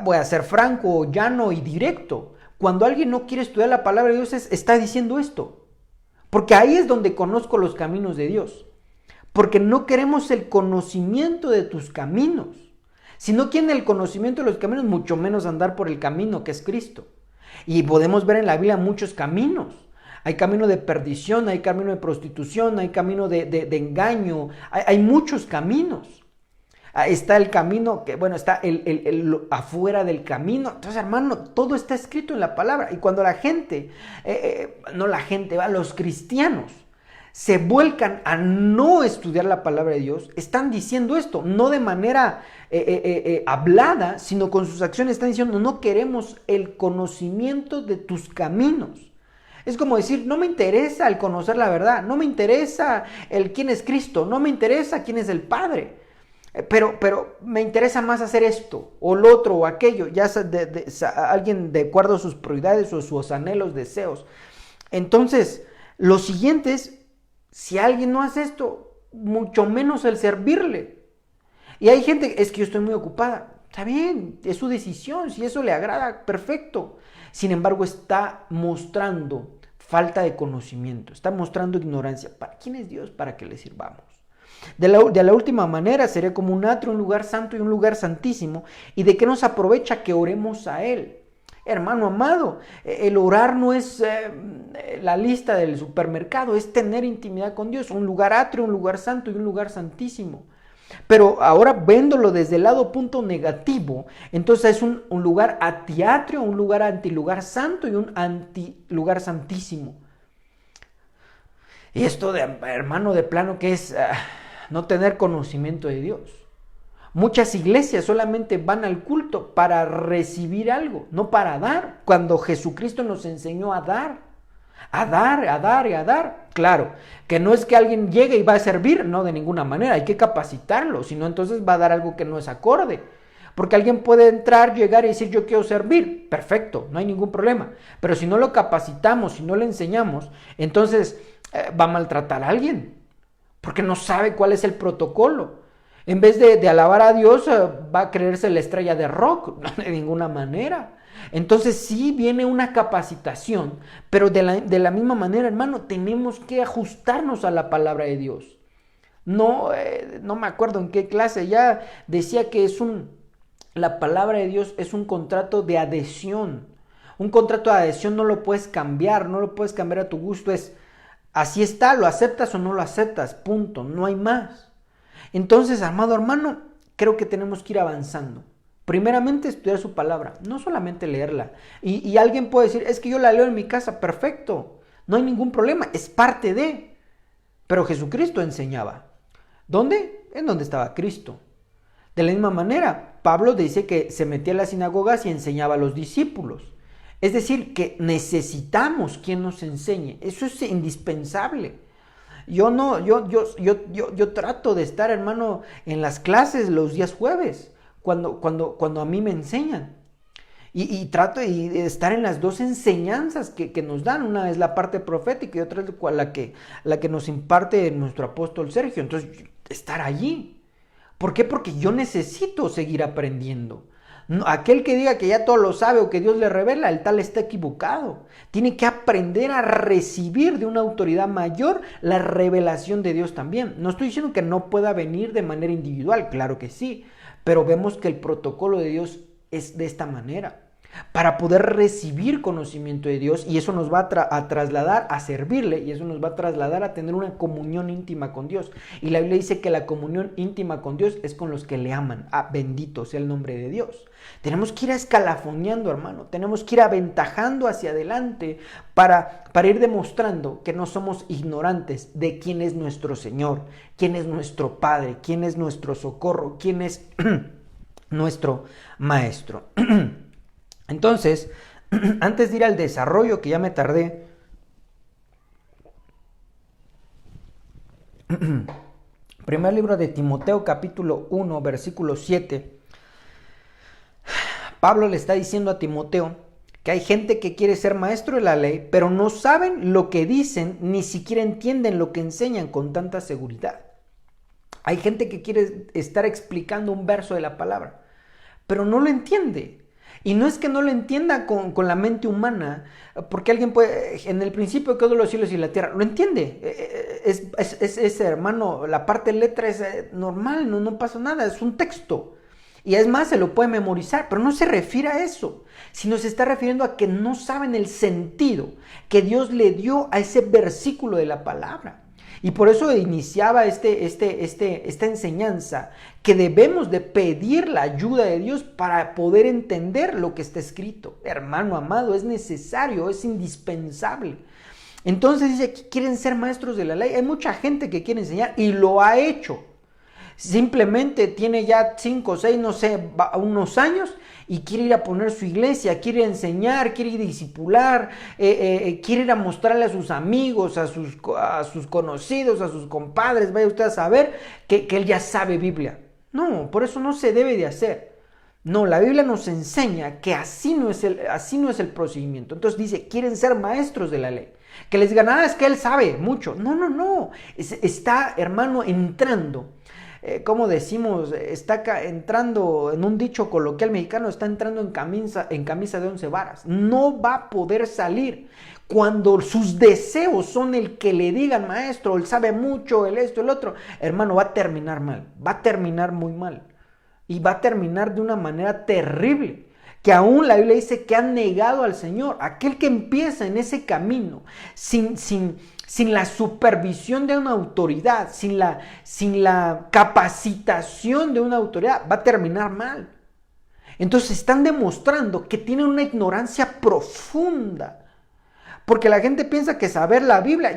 Voy a ser franco, llano y directo. Cuando alguien no quiere estudiar la palabra de Dios, está diciendo esto. Porque ahí es donde conozco los caminos de Dios. Porque no queremos el conocimiento de tus caminos. Si no quieren el conocimiento de los caminos, mucho menos andar por el camino que es Cristo. Y podemos ver en la Biblia muchos caminos. Hay camino de perdición, hay camino de prostitución, hay camino de engaño. Hay muchos caminos. Está el camino, está el afuera del camino. Entonces, hermano, todo está escrito en la palabra. Y cuando la gente, los cristianos se vuelcan a no estudiar la palabra de Dios, están diciendo esto, no de manera hablada, sino con sus acciones están diciendo, no queremos el conocimiento de tus caminos. Es como decir, no me interesa el conocer la verdad, no me interesa el quién es Cristo, no me interesa quién es el Padre. Pero me interesa más hacer esto, o lo otro, o aquello, ya alguien de acuerdo a sus prioridades o sus anhelos, deseos. Entonces, lo siguiente es, si alguien no hace esto, mucho menos el servirle. Y hay gente, es que yo estoy muy ocupada. Está bien, es su decisión, si eso le agrada, perfecto. Sin embargo, está mostrando falta de conocimiento, está mostrando ignorancia. ¿Para quién es Dios? Para que le sirvamos. De la última manera sería como un atrio, un lugar santo y un lugar santísimo. ¿Y de qué nos aprovecha que oremos a Él? Hermano amado, el orar no es la lista del supermercado, es tener intimidad con Dios. Un lugar atrio, un lugar santo y un lugar santísimo. Pero ahora viéndolo desde el lado punto negativo, entonces es un lugar antiatrio, un lugar antilugar santo y un antilugar santísimo. Y esto, hermano, de plano que es no tener conocimiento de Dios. Muchas iglesias solamente van al culto para recibir algo, no para dar, cuando Jesucristo nos enseñó a dar. A dar, a dar y a dar. Claro, que no es que alguien llegue y va a servir, no, de ninguna manera, hay que capacitarlo, si no entonces va a dar algo que no es acorde. Porque alguien puede entrar, llegar y decir yo quiero servir, perfecto, no hay ningún problema. Pero si no lo capacitamos, si no le enseñamos, entonces va a maltratar a alguien, porque no sabe cuál es el protocolo. En vez de alabar a Dios, va a creerse la estrella de rock, no, de ninguna manera. Entonces sí viene una capacitación, pero de la misma manera, hermano, tenemos que ajustarnos a la palabra de Dios. No, no me acuerdo en qué clase, ya decía que la palabra de Dios es un contrato de adhesión. Un contrato de adhesión no lo puedes cambiar, no lo puedes cambiar a tu gusto, es así está, lo aceptas o no lo aceptas, punto, no hay más. Entonces, amado hermano, creo que tenemos que ir avanzando. Primeramente, estudiar su palabra, no solamente leerla. Y alguien puede decir, es que yo la leo en mi casa, perfecto, no hay ningún problema, es parte de. Pero Jesucristo enseñaba. ¿Dónde? En donde estaba Cristo. De la misma manera, Pablo dice que se metía a las sinagogas y enseñaba a los discípulos. Es decir, que necesitamos quien nos enseñe. Eso es indispensable. Yo trato de estar, hermano, en las clases los días jueves, cuando a mí me enseñan. Y trato de estar en las dos enseñanzas que nos dan. Una es la parte profética y otra es la que nos imparte nuestro apóstol Sergio. Entonces, estar allí. ¿Por qué? Porque yo necesito seguir aprendiendo. No, aquel que diga que ya todo lo sabe o que Dios le revela, el tal está equivocado. Tiene que aprender a recibir de una autoridad mayor la revelación de Dios también. No estoy diciendo que no pueda venir de manera individual, claro que sí, pero vemos que el protocolo de Dios es de esta manera. Para poder recibir conocimiento de Dios, y eso nos va a trasladar a servirle, y eso nos va a trasladar a tener una comunión íntima con Dios. Y la Biblia dice que la comunión íntima con Dios es con los que le aman. Bendito sea el nombre de Dios. Tenemos que ir escalafoneando, hermano, tenemos que ir aventajando hacia adelante para ir demostrando que no somos ignorantes de quién es nuestro Señor, quién es nuestro Padre, quién es nuestro socorro, quién es nuestro Maestro. Entonces, antes de ir al desarrollo, que ya me tardé, primer libro de Timoteo, capítulo 1, versículo 7, Pablo le está diciendo a Timoteo que hay gente que quiere ser maestro de la ley, pero no saben lo que dicen, ni siquiera entienden lo que enseñan con tanta seguridad. Hay gente que quiere estar explicando un verso de la palabra, pero no lo entiende. Y no es que no lo entienda con la mente humana, porque alguien puede, en el principio quedó los cielos y la tierra, lo entiende, es hermano, la parte de letra es normal, no pasa nada, es un texto. Y es más, se lo puede memorizar, pero no se refiere a eso, sino se está refiriendo a que no saben el sentido que Dios le dio a ese versículo de la palabra. Y por eso iniciaba esta enseñanza, que debemos de pedir la ayuda de Dios para poder entender lo que está escrito. Hermano amado, es necesario, es indispensable. Entonces dice que quieren ser maestros de la ley. Hay mucha gente que quiere enseñar y lo ha hecho. Simplemente tiene ya 5, 6, no sé, unos años y quiere ir a poner su iglesia, quiere enseñar, quiere ir a discipular, quiere ir a mostrarle a sus amigos, a sus conocidos, a sus compadres, vaya usted a saber que él ya sabe Biblia. No, por eso no se debe de hacer. No, la Biblia nos enseña que así no es el procedimiento. Entonces dice, quieren ser maestros de la ley. Que les digan, es que él sabe mucho. No. Está, hermano, entrando. Como decimos, está entrando en un dicho coloquial mexicano, está entrando en camisa de 11 varas. No va a poder salir cuando sus deseos son el que le digan, maestro, él sabe mucho, el esto, el otro. Hermano, va a terminar mal, va a terminar muy mal. Y va a terminar de una manera terrible. Que aún la Biblia dice que han negado al Señor. Aquel que empieza en ese camino sin la supervisión de una autoridad, sin la capacitación de una autoridad, va a terminar mal. Entonces están demostrando que tienen una ignorancia profunda. Porque la gente piensa que saber la Biblia,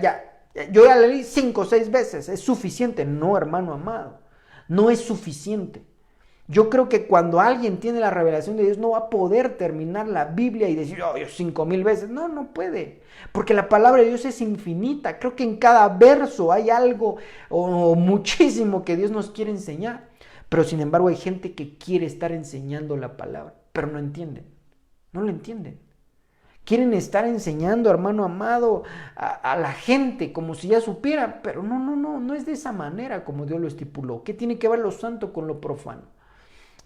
yo ya la leí 5 o 6 veces, es suficiente. No, hermano amado, no es suficiente. Yo creo que cuando alguien tiene la revelación de Dios no va a poder terminar la Biblia y decir, oh, 5,000 veces. No, no puede. Porque la palabra de Dios es infinita. Creo que en cada verso hay algo o muchísimo que Dios nos quiere enseñar. Pero sin embargo hay gente que quiere estar enseñando la palabra, pero no entienden. No lo entienden. Quieren estar enseñando, hermano amado, a la gente como si ya supieran. Pero no es de esa manera como Dios lo estipuló. ¿Qué tiene que ver lo santo con lo profano?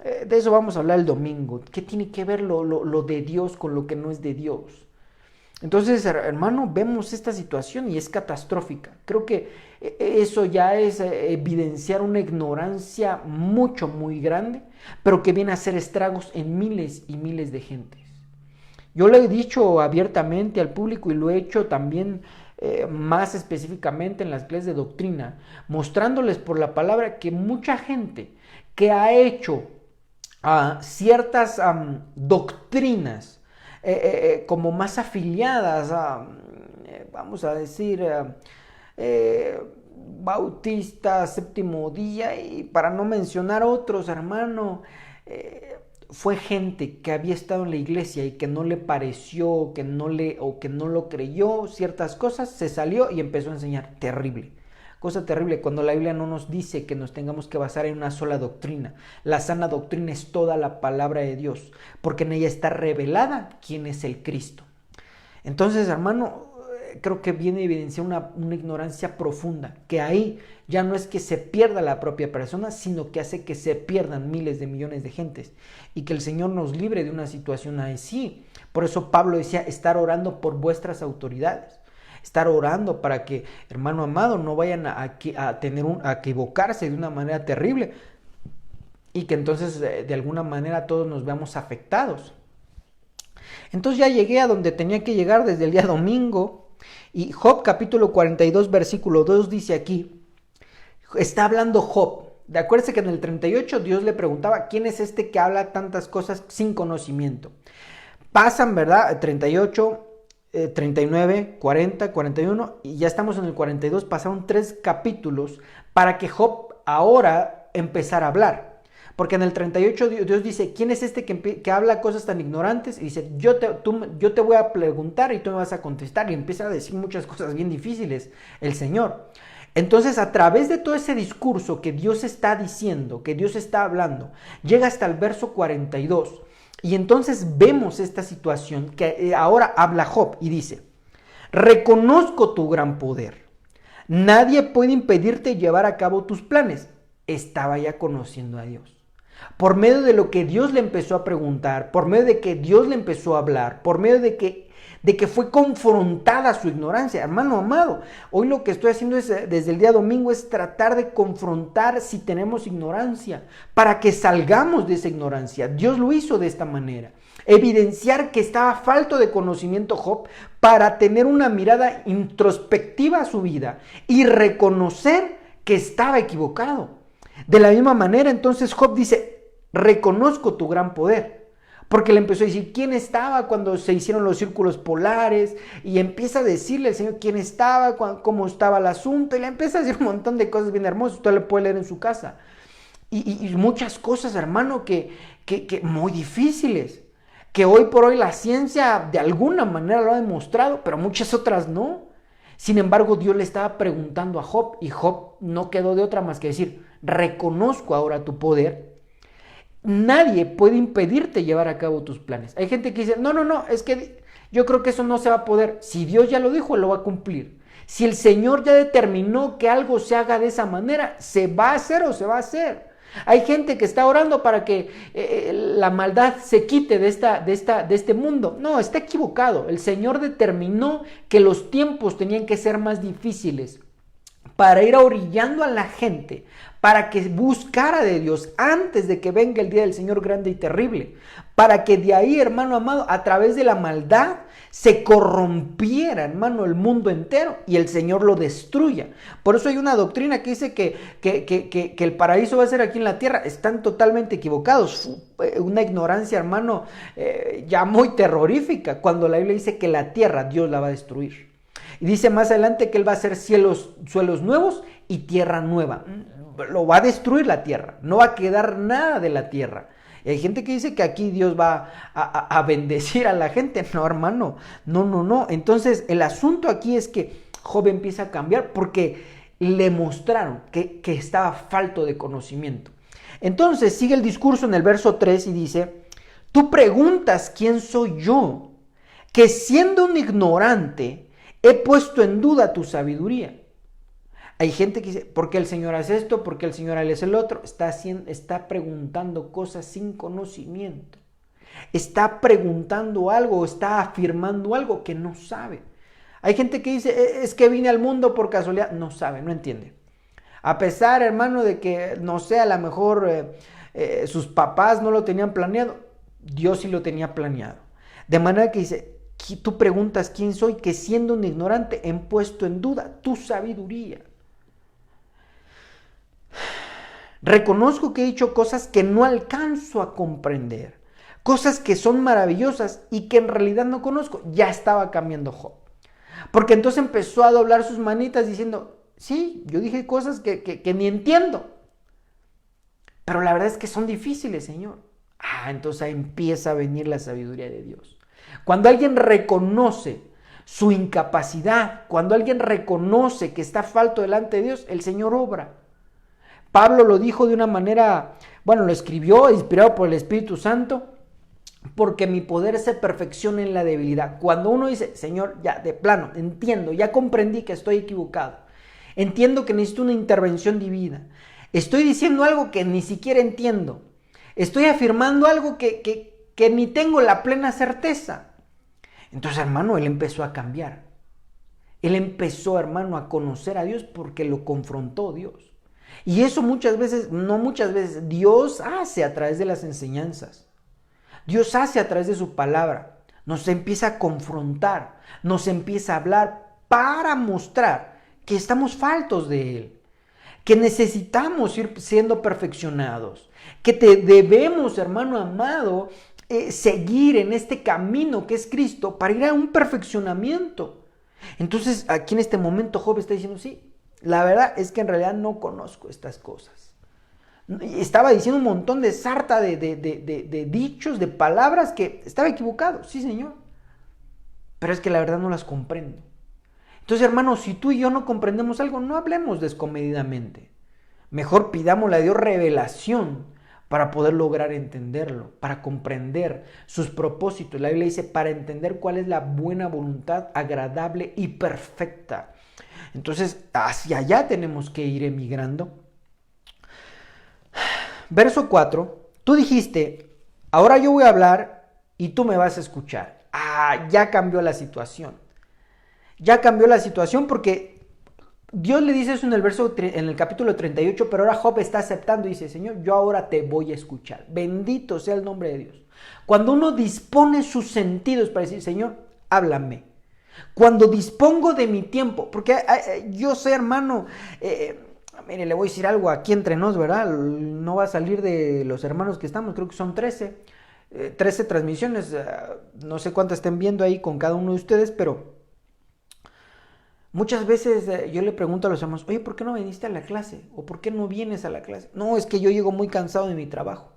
De eso vamos a hablar el domingo. ¿Qué tiene que ver lo de Dios con lo que no es de Dios? Entonces, hermano, vemos esta situación y es catastrófica. Creo que eso ya es evidenciar una ignorancia muy grande, pero que viene a hacer estragos en miles y miles de gentes. Yo lo he dicho abiertamente al público y lo he hecho también más específicamente en las clases de doctrina, mostrándoles por la palabra que mucha gente que ha hecho ciertas doctrinas como más afiliadas a, vamos a decir, Bautista, Séptimo Día, y para no mencionar otros, hermano, fue gente que había estado en la iglesia y que no le pareció, o que no lo creyó ciertas cosas, se salió y empezó a enseñar. Terrible. Cosa terrible cuando la Biblia no nos dice que nos tengamos que basar en una sola doctrina. La sana doctrina es toda la palabra de Dios, porque en ella está revelada quién es el Cristo. Entonces, hermano, creo que viene a evidenciar una ignorancia profunda, que ahí ya no es que se pierda la propia persona, sino que hace que se pierdan miles de millones de gentes, y que el Señor nos libre de una situación así. Por eso Pablo decía, estar orando por vuestras autoridades. Estar orando para que, hermano amado, no vayan a equivocarse de una manera terrible y que entonces de alguna manera todos nos veamos afectados. Entonces ya llegué a donde tenía que llegar desde el día domingo, y Job capítulo 42 versículo 2 dice aquí, está hablando Job. De acuérdense que en el 38 Dios le preguntaba, ¿quién es este que habla tantas cosas sin conocimiento? Pasan, ¿verdad? 38... 39, 40, 41 y ya estamos en el 42, pasaron 3 capítulos para que Job ahora empezara a hablar, porque en el 38 Dios dice, ¿quién es este que habla cosas tan ignorantes? Y dice, yo te voy a preguntar y tú me vas a contestar, y empieza a decir muchas cosas bien difíciles el Señor. Entonces, a través de todo ese discurso que Dios está diciendo, que Dios está hablando, llega hasta el verso 42. Y entonces vemos esta situación que ahora habla Job y dice, reconozco tu gran poder. Nadie puede impedirte llevar a cabo tus planes. Estaba ya conociendo a Dios. Por medio de lo que Dios le empezó a preguntar, por medio de que Dios le empezó a hablar, por medio de que fue confrontada su ignorancia. Hermano amado, hoy lo que estoy haciendo desde el día domingo es tratar de confrontar si tenemos ignorancia, para que salgamos de esa ignorancia. Dios lo hizo de esta manera. Evidenciar que estaba falto de conocimiento Job para tener una mirada introspectiva a su vida y reconocer que estaba equivocado. De la misma manera, entonces Job dice, reconozco tu gran poder. Porque le empezó a decir quién estaba cuando se hicieron los círculos polares, y empieza a decirle al Señor quién estaba, cómo estaba el asunto, y le empieza a decir un montón de cosas bien hermosas. Usted le puede leer en su casa. Y muchas cosas, hermano, que muy difíciles, que hoy por hoy la ciencia de alguna manera lo ha demostrado, pero muchas otras no. Sin embargo, Dios le estaba preguntando a Job, y Job no quedó de otra más que decir, reconozco ahora tu poder. Nadie puede impedirte llevar a cabo tus planes. Hay gente que dice, no, es que yo creo que eso no se va a poder. Si Dios ya lo dijo, Él lo va a cumplir. Si el Señor ya determinó que algo se haga de esa manera, ¿se va a hacer o se va a hacer? Hay gente que está orando para que la maldad se quite de este mundo. No, está equivocado. El Señor determinó que los tiempos tenían que ser más difíciles para ir orillando a la gente, para que buscara de Dios antes de que venga el día del Señor grande y terrible, para que de ahí, hermano amado, a través de la maldad se corrompiera, hermano, el mundo entero y el Señor lo destruya. Por eso hay una doctrina que dice que el paraíso va a ser aquí en la tierra. Están totalmente equivocados. Una ignorancia, hermano, ya muy terrorífica, cuando la Biblia dice que la tierra Dios la va a destruir. Y dice más adelante que Él va a hacer suelos nuevos y tierra nueva. lo va a destruir la tierra, no va a quedar nada de la tierra. Y hay gente que dice que aquí Dios va a bendecir a la gente. No, hermano, no. Entonces el asunto aquí es que Job empieza a cambiar porque le mostraron que estaba falto de conocimiento. Entonces sigue el discurso en el verso 3 y dice: tú preguntas quién soy yo, que siendo un ignorante he puesto en duda tu sabiduría. Hay gente que dice: ¿por qué el Señor hace esto? ¿Por qué el Señor hace el otro? Está preguntando cosas sin conocimiento. Está preguntando algo, está afirmando algo que no sabe. Hay gente que dice: es que vine al mundo por casualidad. No sabe, no entiende. A pesar, hermano, de que, no sé, a lo mejor sus papás no lo tenían planeado, Dios sí lo tenía planeado. De manera que dice: tú preguntas quién soy, que siendo un ignorante he puesto en duda tu sabiduría. Reconozco que he hecho cosas que no alcanzo a comprender, cosas que son maravillosas y que en realidad no conozco. Ya estaba cambiando Job, porque entonces empezó a doblar sus manitas diciendo: sí, yo dije cosas que ni entiendo, pero la verdad es que son difíciles, Señor. Entonces ahí empieza a venir la sabiduría de Dios. Cuando alguien reconoce su incapacidad, cuando alguien reconoce que está falto delante de Dios, el Señor obra. Pablo lo dijo de una manera, lo escribió inspirado por el Espíritu Santo: porque mi poder se perfecciona en la debilidad. Cuando uno dice: Señor, ya de plano, entiendo, ya comprendí que estoy equivocado, entiendo que necesito una intervención divina, estoy diciendo algo que ni siquiera entiendo, estoy afirmando algo que ni tengo la plena certeza. Entonces, hermano, él empezó a cambiar. Él empezó, hermano, a conocer a Dios porque lo confrontó Dios. Y eso muchas veces, Dios hace a través de las enseñanzas. Dios hace a través de su palabra. Nos empieza a confrontar, nos empieza a hablar para mostrar que estamos faltos de Él, que necesitamos ir siendo perfeccionados, que debemos, hermano amado, seguir en este camino que es Cristo para ir a un perfeccionamiento. Entonces, aquí en este momento Job está diciendo: sí, la verdad es que en realidad no conozco estas cosas. Estaba diciendo un montón de sarta de dichos, de palabras que estaba equivocado, sí, Señor, pero es que la verdad no las comprendo. Entonces, hermanos, si tú y yo no comprendemos algo, no hablemos descomedidamente. Mejor pidámosle a Dios revelación para poder lograr entenderlo, para comprender sus propósitos. La Biblia dice: para entender cuál es la buena voluntad, agradable y perfecta. Entonces, hacia allá tenemos que ir emigrando. Verso 4, tú dijiste: ahora yo voy a hablar y tú me vas a escuchar. Ya cambió la situación. Ya cambió la situación porque Dios le dice eso en el capítulo 38, pero ahora Job está aceptando y dice: Señor, yo ahora te voy a escuchar. Bendito sea el nombre de Dios. Cuando uno dispone sus sentidos para decir: Señor, háblame. Cuando dispongo de mi tiempo, porque yo sé, hermano, mire, le voy a decir algo aquí entre nos, ¿verdad? No va a salir de los hermanos que estamos, creo que son 13 transmisiones, no sé cuántas estén viendo ahí con cada uno de ustedes, pero muchas veces yo le pregunto a los hermanos: oye, ¿por qué no viniste a la clase? ¿O por qué no vienes a la clase? No, es que yo llego muy cansado de mi trabajo.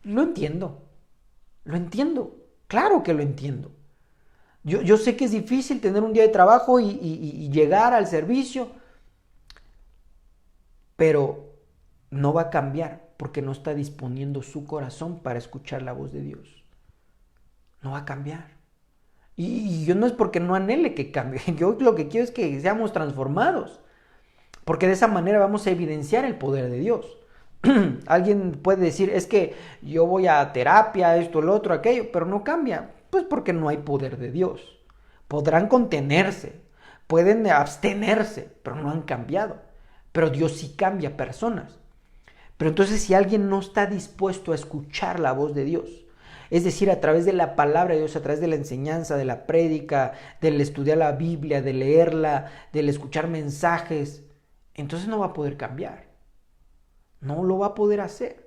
Lo entiendo, claro que lo entiendo. Yo sé que es difícil tener un día de trabajo y llegar al servicio, pero no va a cambiar porque no está disponiendo su corazón para escuchar la voz de Dios. No va a cambiar. Y yo no es porque no anhele que cambie, yo lo que quiero es que seamos transformados, porque de esa manera vamos a evidenciar el poder de Dios. Alguien puede decir: es que yo voy a terapia, esto, lo otro, aquello, pero no cambia. Pues porque no hay poder de Dios. Podrán contenerse, pueden abstenerse, pero no han cambiado. Pero Dios sí cambia personas. Pero entonces, si alguien no está dispuesto a escuchar la voz de Dios, es decir, a través de la palabra de Dios, a través de la enseñanza, de la prédica, del estudiar la Biblia, de leerla, del escuchar mensajes, entonces no va a poder cambiar. No lo va a poder hacer.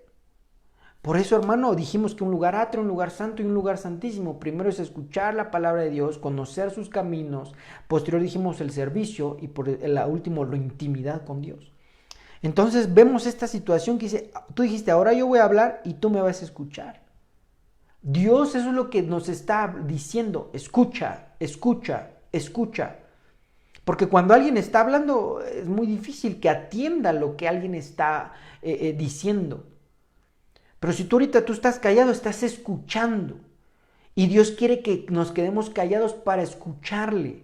Por eso, hermano, dijimos que un lugar atrio, un lugar santo y un lugar santísimo. Primero es escuchar la palabra de Dios, conocer sus caminos. Posterior dijimos el servicio y por el último la intimidad con Dios. Entonces vemos esta situación que dice, tú dijiste, ahora yo voy a hablar y tú me vas a escuchar. Dios, eso es lo que nos está diciendo, escucha, escucha, escucha. Porque cuando alguien está hablando es muy difícil que atienda lo que alguien está diciendo. Pero si tú ahorita tú estás callado, estás escuchando. Y Dios quiere que nos quedemos callados para escucharle.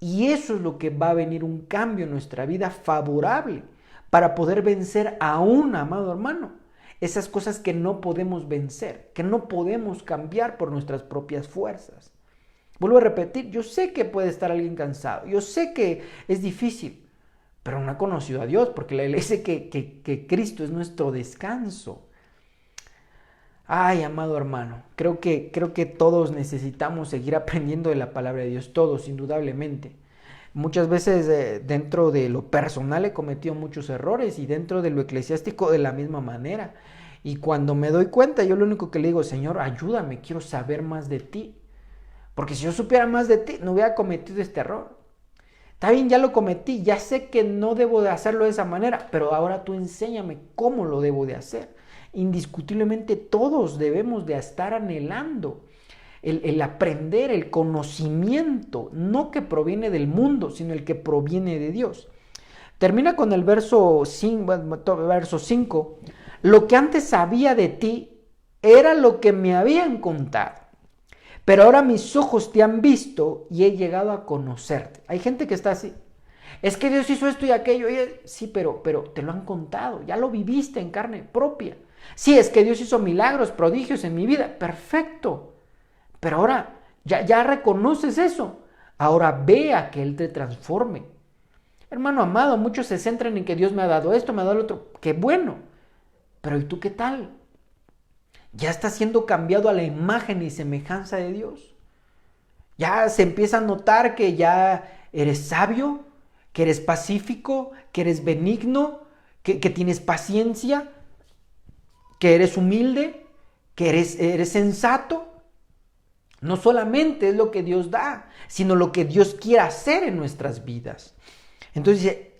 Y eso es lo que va a venir un cambio en nuestra vida favorable para poder vencer aún, amado hermano, esas cosas que no podemos vencer, que no podemos cambiar por nuestras propias fuerzas. Vuelvo a repetir, yo sé que puede estar alguien cansado, yo sé que es difícil, pero no ha conocido a Dios, porque la iglesia dice que Cristo es nuestro descanso. Ay, amado hermano, creo que todos necesitamos seguir aprendiendo de la palabra de Dios, todos, indudablemente. Muchas veces dentro de lo personal he cometido muchos errores y dentro de lo eclesiástico de la misma manera. Y cuando me doy cuenta, yo lo único que le digo, Señor, ayúdame, quiero saber más de ti. Porque si yo supiera más de ti, no hubiera cometido este error. Está bien, ya lo cometí, ya sé que no debo de hacerlo de esa manera, pero ahora tú enséñame cómo lo debo de hacer. Indiscutiblemente todos debemos de estar anhelando el aprender, el conocimiento, no que proviene del mundo, sino el que proviene de Dios. Termina con el verso 5. Lo que antes sabía de ti era lo que me habían contado, pero ahora mis ojos te han visto y he llegado a conocerte. Hay gente que está así. Es que Dios hizo esto y aquello. Sí, pero te lo han contado. Ya lo viviste en carne propia. Sí, es que Dios hizo milagros, prodigios en mi vida. Perfecto. Pero ahora ya reconoces eso. Ahora ve a que Él te transforme. Hermano amado, muchos se centran en que Dios me ha dado esto, me ha dado lo otro. Qué bueno. Pero ¿y tú qué tal? Ya está siendo cambiado a la imagen y semejanza de Dios. Ya se empieza a notar que ya eres sabio, que eres pacífico, que eres benigno, que tienes paciencia, que eres humilde, que eres sensato. No solamente es lo que Dios da, sino lo que Dios quiere hacer en nuestras vidas. Entonces dice,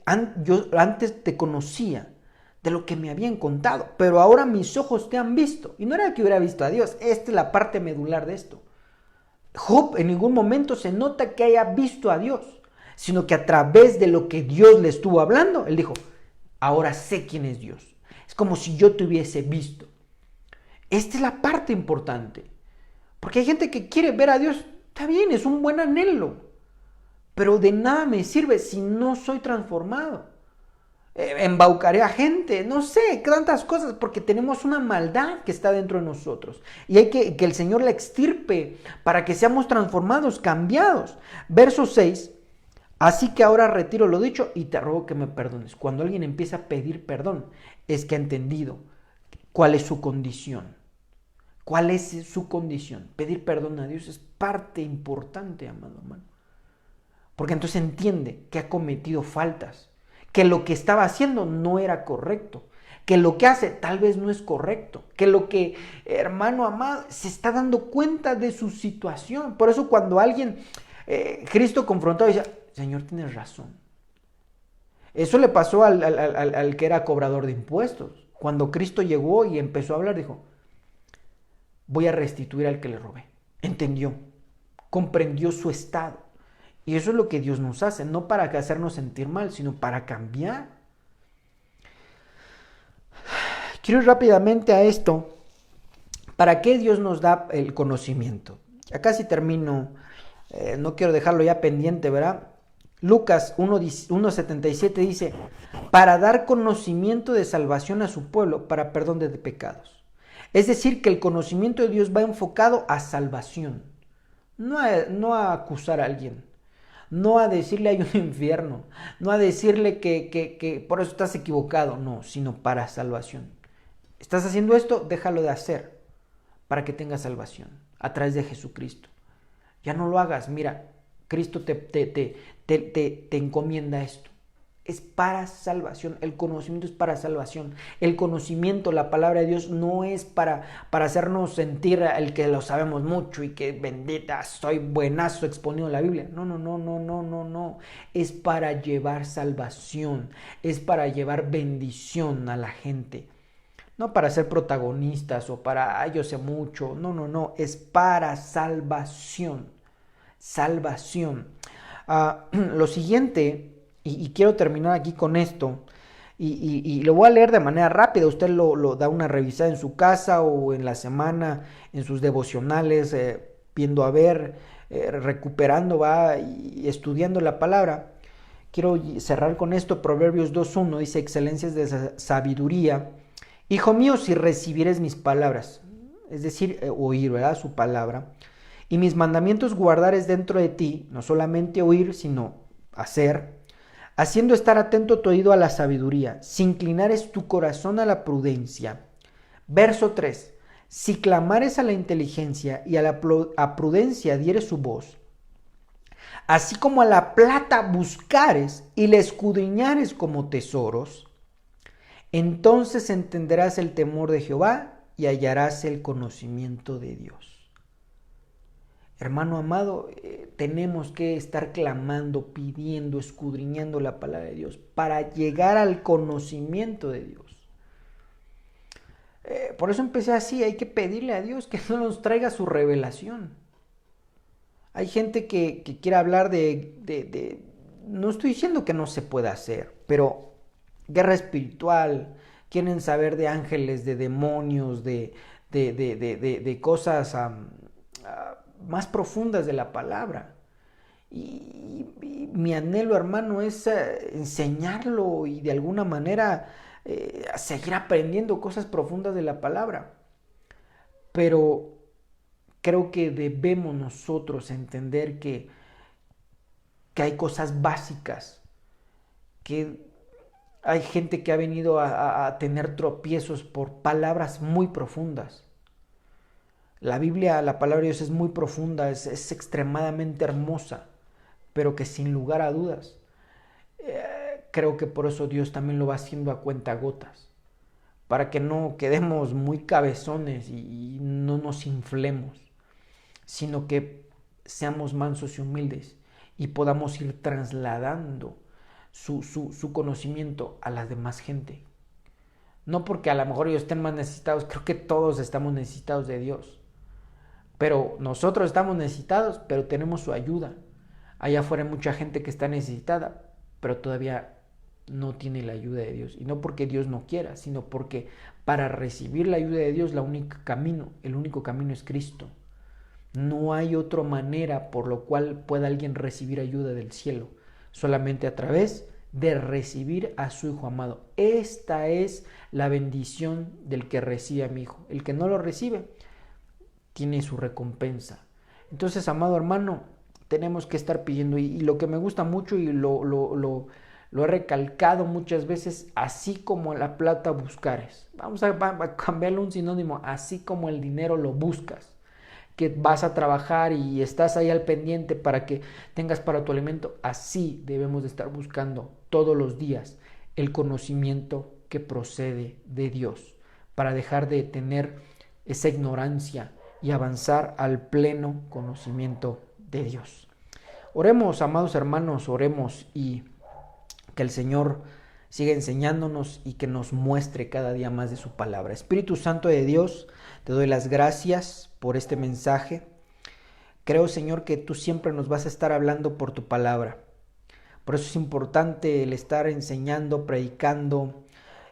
yo antes te conocía de lo que me habían contado, pero ahora mis ojos te han visto. Y no era que hubiera visto a Dios, esta es la parte medular de esto. Job en ningún momento se nota que haya visto a Dios, sino que a través de lo que Dios le estuvo hablando, él dijo, ahora sé quién es Dios. Es como si yo te hubiese visto. Esta es la parte importante. Porque hay gente que quiere ver a Dios, está bien, es un buen anhelo, pero de nada me sirve si no soy transformado. Embaucaré a gente, no sé, tantas cosas, porque tenemos una maldad que está dentro de nosotros. Y hay que el Señor la extirpe para que seamos transformados, cambiados. Verso 6, así que ahora retiro lo dicho y te ruego que me perdones. Cuando alguien empieza a pedir perdón, es que ha entendido cuál es su condición. ¿Cuál es su condición? Pedir perdón a Dios es parte importante, amado hermano. Porque entonces entiende que ha cometido faltas, que lo que estaba haciendo no era correcto, que lo que hace tal vez no es correcto, que lo que, hermano amado, se está dando cuenta de su situación. Por eso cuando alguien, Cristo confrontó, dice, Señor, tienes razón. Eso le pasó al que era cobrador de impuestos. Cuando Cristo llegó y empezó a hablar, dijo, voy a restituir al que le robé. Entendió, comprendió su estado. Y eso es lo que Dios nos hace, no para hacernos sentir mal, sino para cambiar. Quiero ir rápidamente a esto. ¿Para qué Dios nos da el conocimiento? Ya casi termino, no quiero dejarlo ya pendiente, ¿verdad? Lucas 1:77 dice, para dar conocimiento de salvación a su pueblo, para perdón de pecados. Es decir, que el conocimiento de Dios va enfocado a salvación, no a acusar a alguien, no a decirle hay un infierno, no a decirle que por eso estás equivocado, no, sino para salvación. ¿Estás haciendo esto? Déjalo de hacer para que tengas salvación a través de Jesucristo. Ya no lo hagas, mira, Cristo te encomienda esto. Es para salvación, el conocimiento es para salvación. El conocimiento, la palabra de Dios, no es para hacernos sentir el que lo sabemos mucho y que bendita, soy buenazo exponiendo la Biblia. No, no, no, no, no, no, no. Es para llevar salvación, es para llevar bendición a la gente. No para ser protagonistas o para, yo sé mucho. No, no, no, es para salvación. Salvación. Lo siguiente, y quiero terminar aquí con esto, y lo voy a leer de manera rápida. Usted lo da una revisada en su casa o en la semana, en sus devocionales, viendo a ver, recuperando, va y estudiando la palabra. Quiero cerrar con esto. Proverbios 2.1 dice: excelencias de sabiduría. Hijo mío, si recibieres mis palabras, es decir, oír, ¿verdad?, su palabra, y mis mandamientos guardares dentro de ti, no solamente oír, sino hacer, haciendo estar atento tu oído a la sabiduría, si inclinares tu corazón a la prudencia. Verso 3. Si clamares a la inteligencia y a prudencia dieres su voz, así como a la plata buscares y la escudriñares como tesoros, entonces entenderás el temor de Jehová y hallarás el conocimiento de Dios. Hermano amado, tenemos que estar clamando, pidiendo, escudriñando la palabra de Dios para llegar al conocimiento de Dios. Por eso empecé así. Hay que pedirle a Dios que nos traiga su revelación. Hay gente que quiere hablar no estoy diciendo que no se pueda hacer, pero guerra espiritual, quieren saber de ángeles, de demonios, de cosas más profundas de la palabra. Y mi anhelo, hermano, es enseñarlo y de alguna manera seguir aprendiendo cosas profundas de la palabra. Pero creo que debemos nosotros entender que hay cosas básicas, que hay gente que ha venido a tener tropiezos por palabras muy profundas. La Biblia, la palabra de Dios es muy profunda, es extremadamente hermosa, pero que sin lugar a dudas, creo que por eso Dios también lo va haciendo a cuentagotas, para que no quedemos muy cabezones y no nos inflemos, sino que seamos mansos y humildes y podamos ir trasladando su conocimiento a la demás gente. No porque a lo mejor ellos estén más necesitados, creo que todos estamos necesitados de Dios. Pero nosotros estamos necesitados, pero tenemos su ayuda. Allá afuera hay mucha gente que está necesitada, pero todavía no tiene la ayuda de Dios. Y no porque Dios no quiera, sino porque para recibir la ayuda de Dios, el único camino es Cristo. No hay otra manera por lo cual pueda alguien recibir ayuda del cielo, solamente a través de recibir a su Hijo amado. Esta es la bendición del que recibe a mi Hijo. El que no lo recibe tiene su recompensa. Entonces, amado hermano, tenemos que estar pidiendo, y lo que me gusta mucho y lo he recalcado muchas veces, así como la plata buscares. Vamos a cambiarle un sinónimo, así como el dinero lo buscas, que vas a trabajar y estás ahí al pendiente para que tengas para tu alimento, así debemos de estar buscando todos los días el conocimiento que procede de Dios, para dejar de tener esa ignorancia y avanzar al pleno conocimiento de Dios. Oremos, amados hermanos, oremos, y que el Señor siga enseñándonos y que nos muestre cada día más de su palabra. Espíritu Santo de Dios, te doy las gracias por este mensaje. Creo, Señor, que tú siempre nos vas a estar hablando por tu palabra. Por eso es importante el estar enseñando, predicando,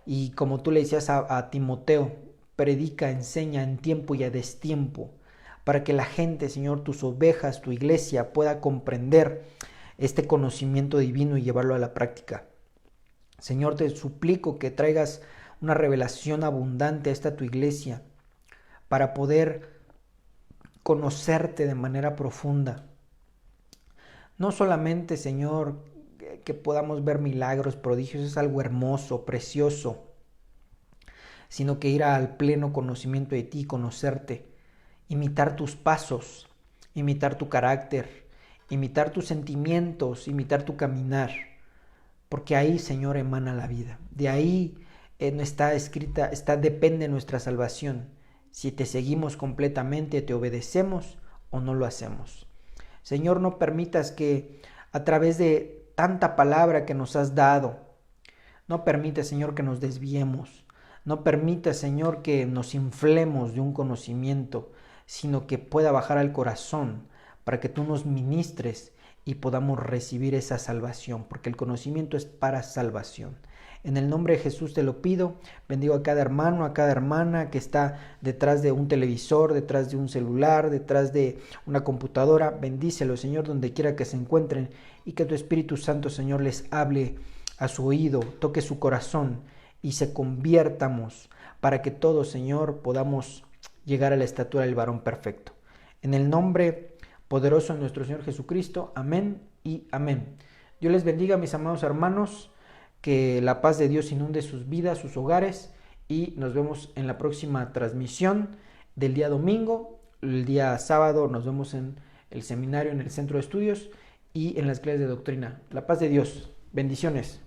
y como tú le decías a Timoteo, predica, enseña en tiempo y a destiempo, para que la gente, Señor, tus ovejas, tu iglesia, pueda comprender este conocimiento divino y llevarlo a la práctica. Señor, te suplico que traigas una revelación abundante a esta tu iglesia, para poder conocerte de manera profunda. No solamente, Señor, que podamos ver milagros, prodigios, es algo hermoso, precioso, sino que ir al pleno conocimiento de ti, conocerte, imitar tus pasos, imitar tu carácter, imitar tus sentimientos, imitar tu caminar, porque ahí, Señor, emana la vida. De ahí está escrita, depende nuestra salvación. Si te seguimos completamente, te obedecemos o no lo hacemos. Señor, no permitas que a través de tanta palabra que nos has dado, no permitas, Señor, que nos desviemos. No permitas, Señor, que nos inflemos de un conocimiento, sino que pueda bajar al corazón para que tú nos ministres y podamos recibir esa salvación, porque el conocimiento es para salvación. En el nombre de Jesús te lo pido. Bendigo a cada hermano, a cada hermana que está detrás de un televisor, detrás de un celular, detrás de una computadora. Bendícelo, Señor, donde quiera que se encuentren, y que tu Espíritu Santo, Señor, les hable a su oído, toque su corazón y se conviertamos para que todos, Señor, podamos llegar a la estatura del varón perfecto. En el nombre poderoso de nuestro Señor Jesucristo. Amén y amén. Dios les bendiga, mis amados hermanos. Que la paz de Dios inunde sus vidas, sus hogares, y nos vemos en la próxima transmisión del día domingo. El día sábado nos vemos en el seminario, en el centro de estudios y en las clases de doctrina. La paz de Dios. Bendiciones.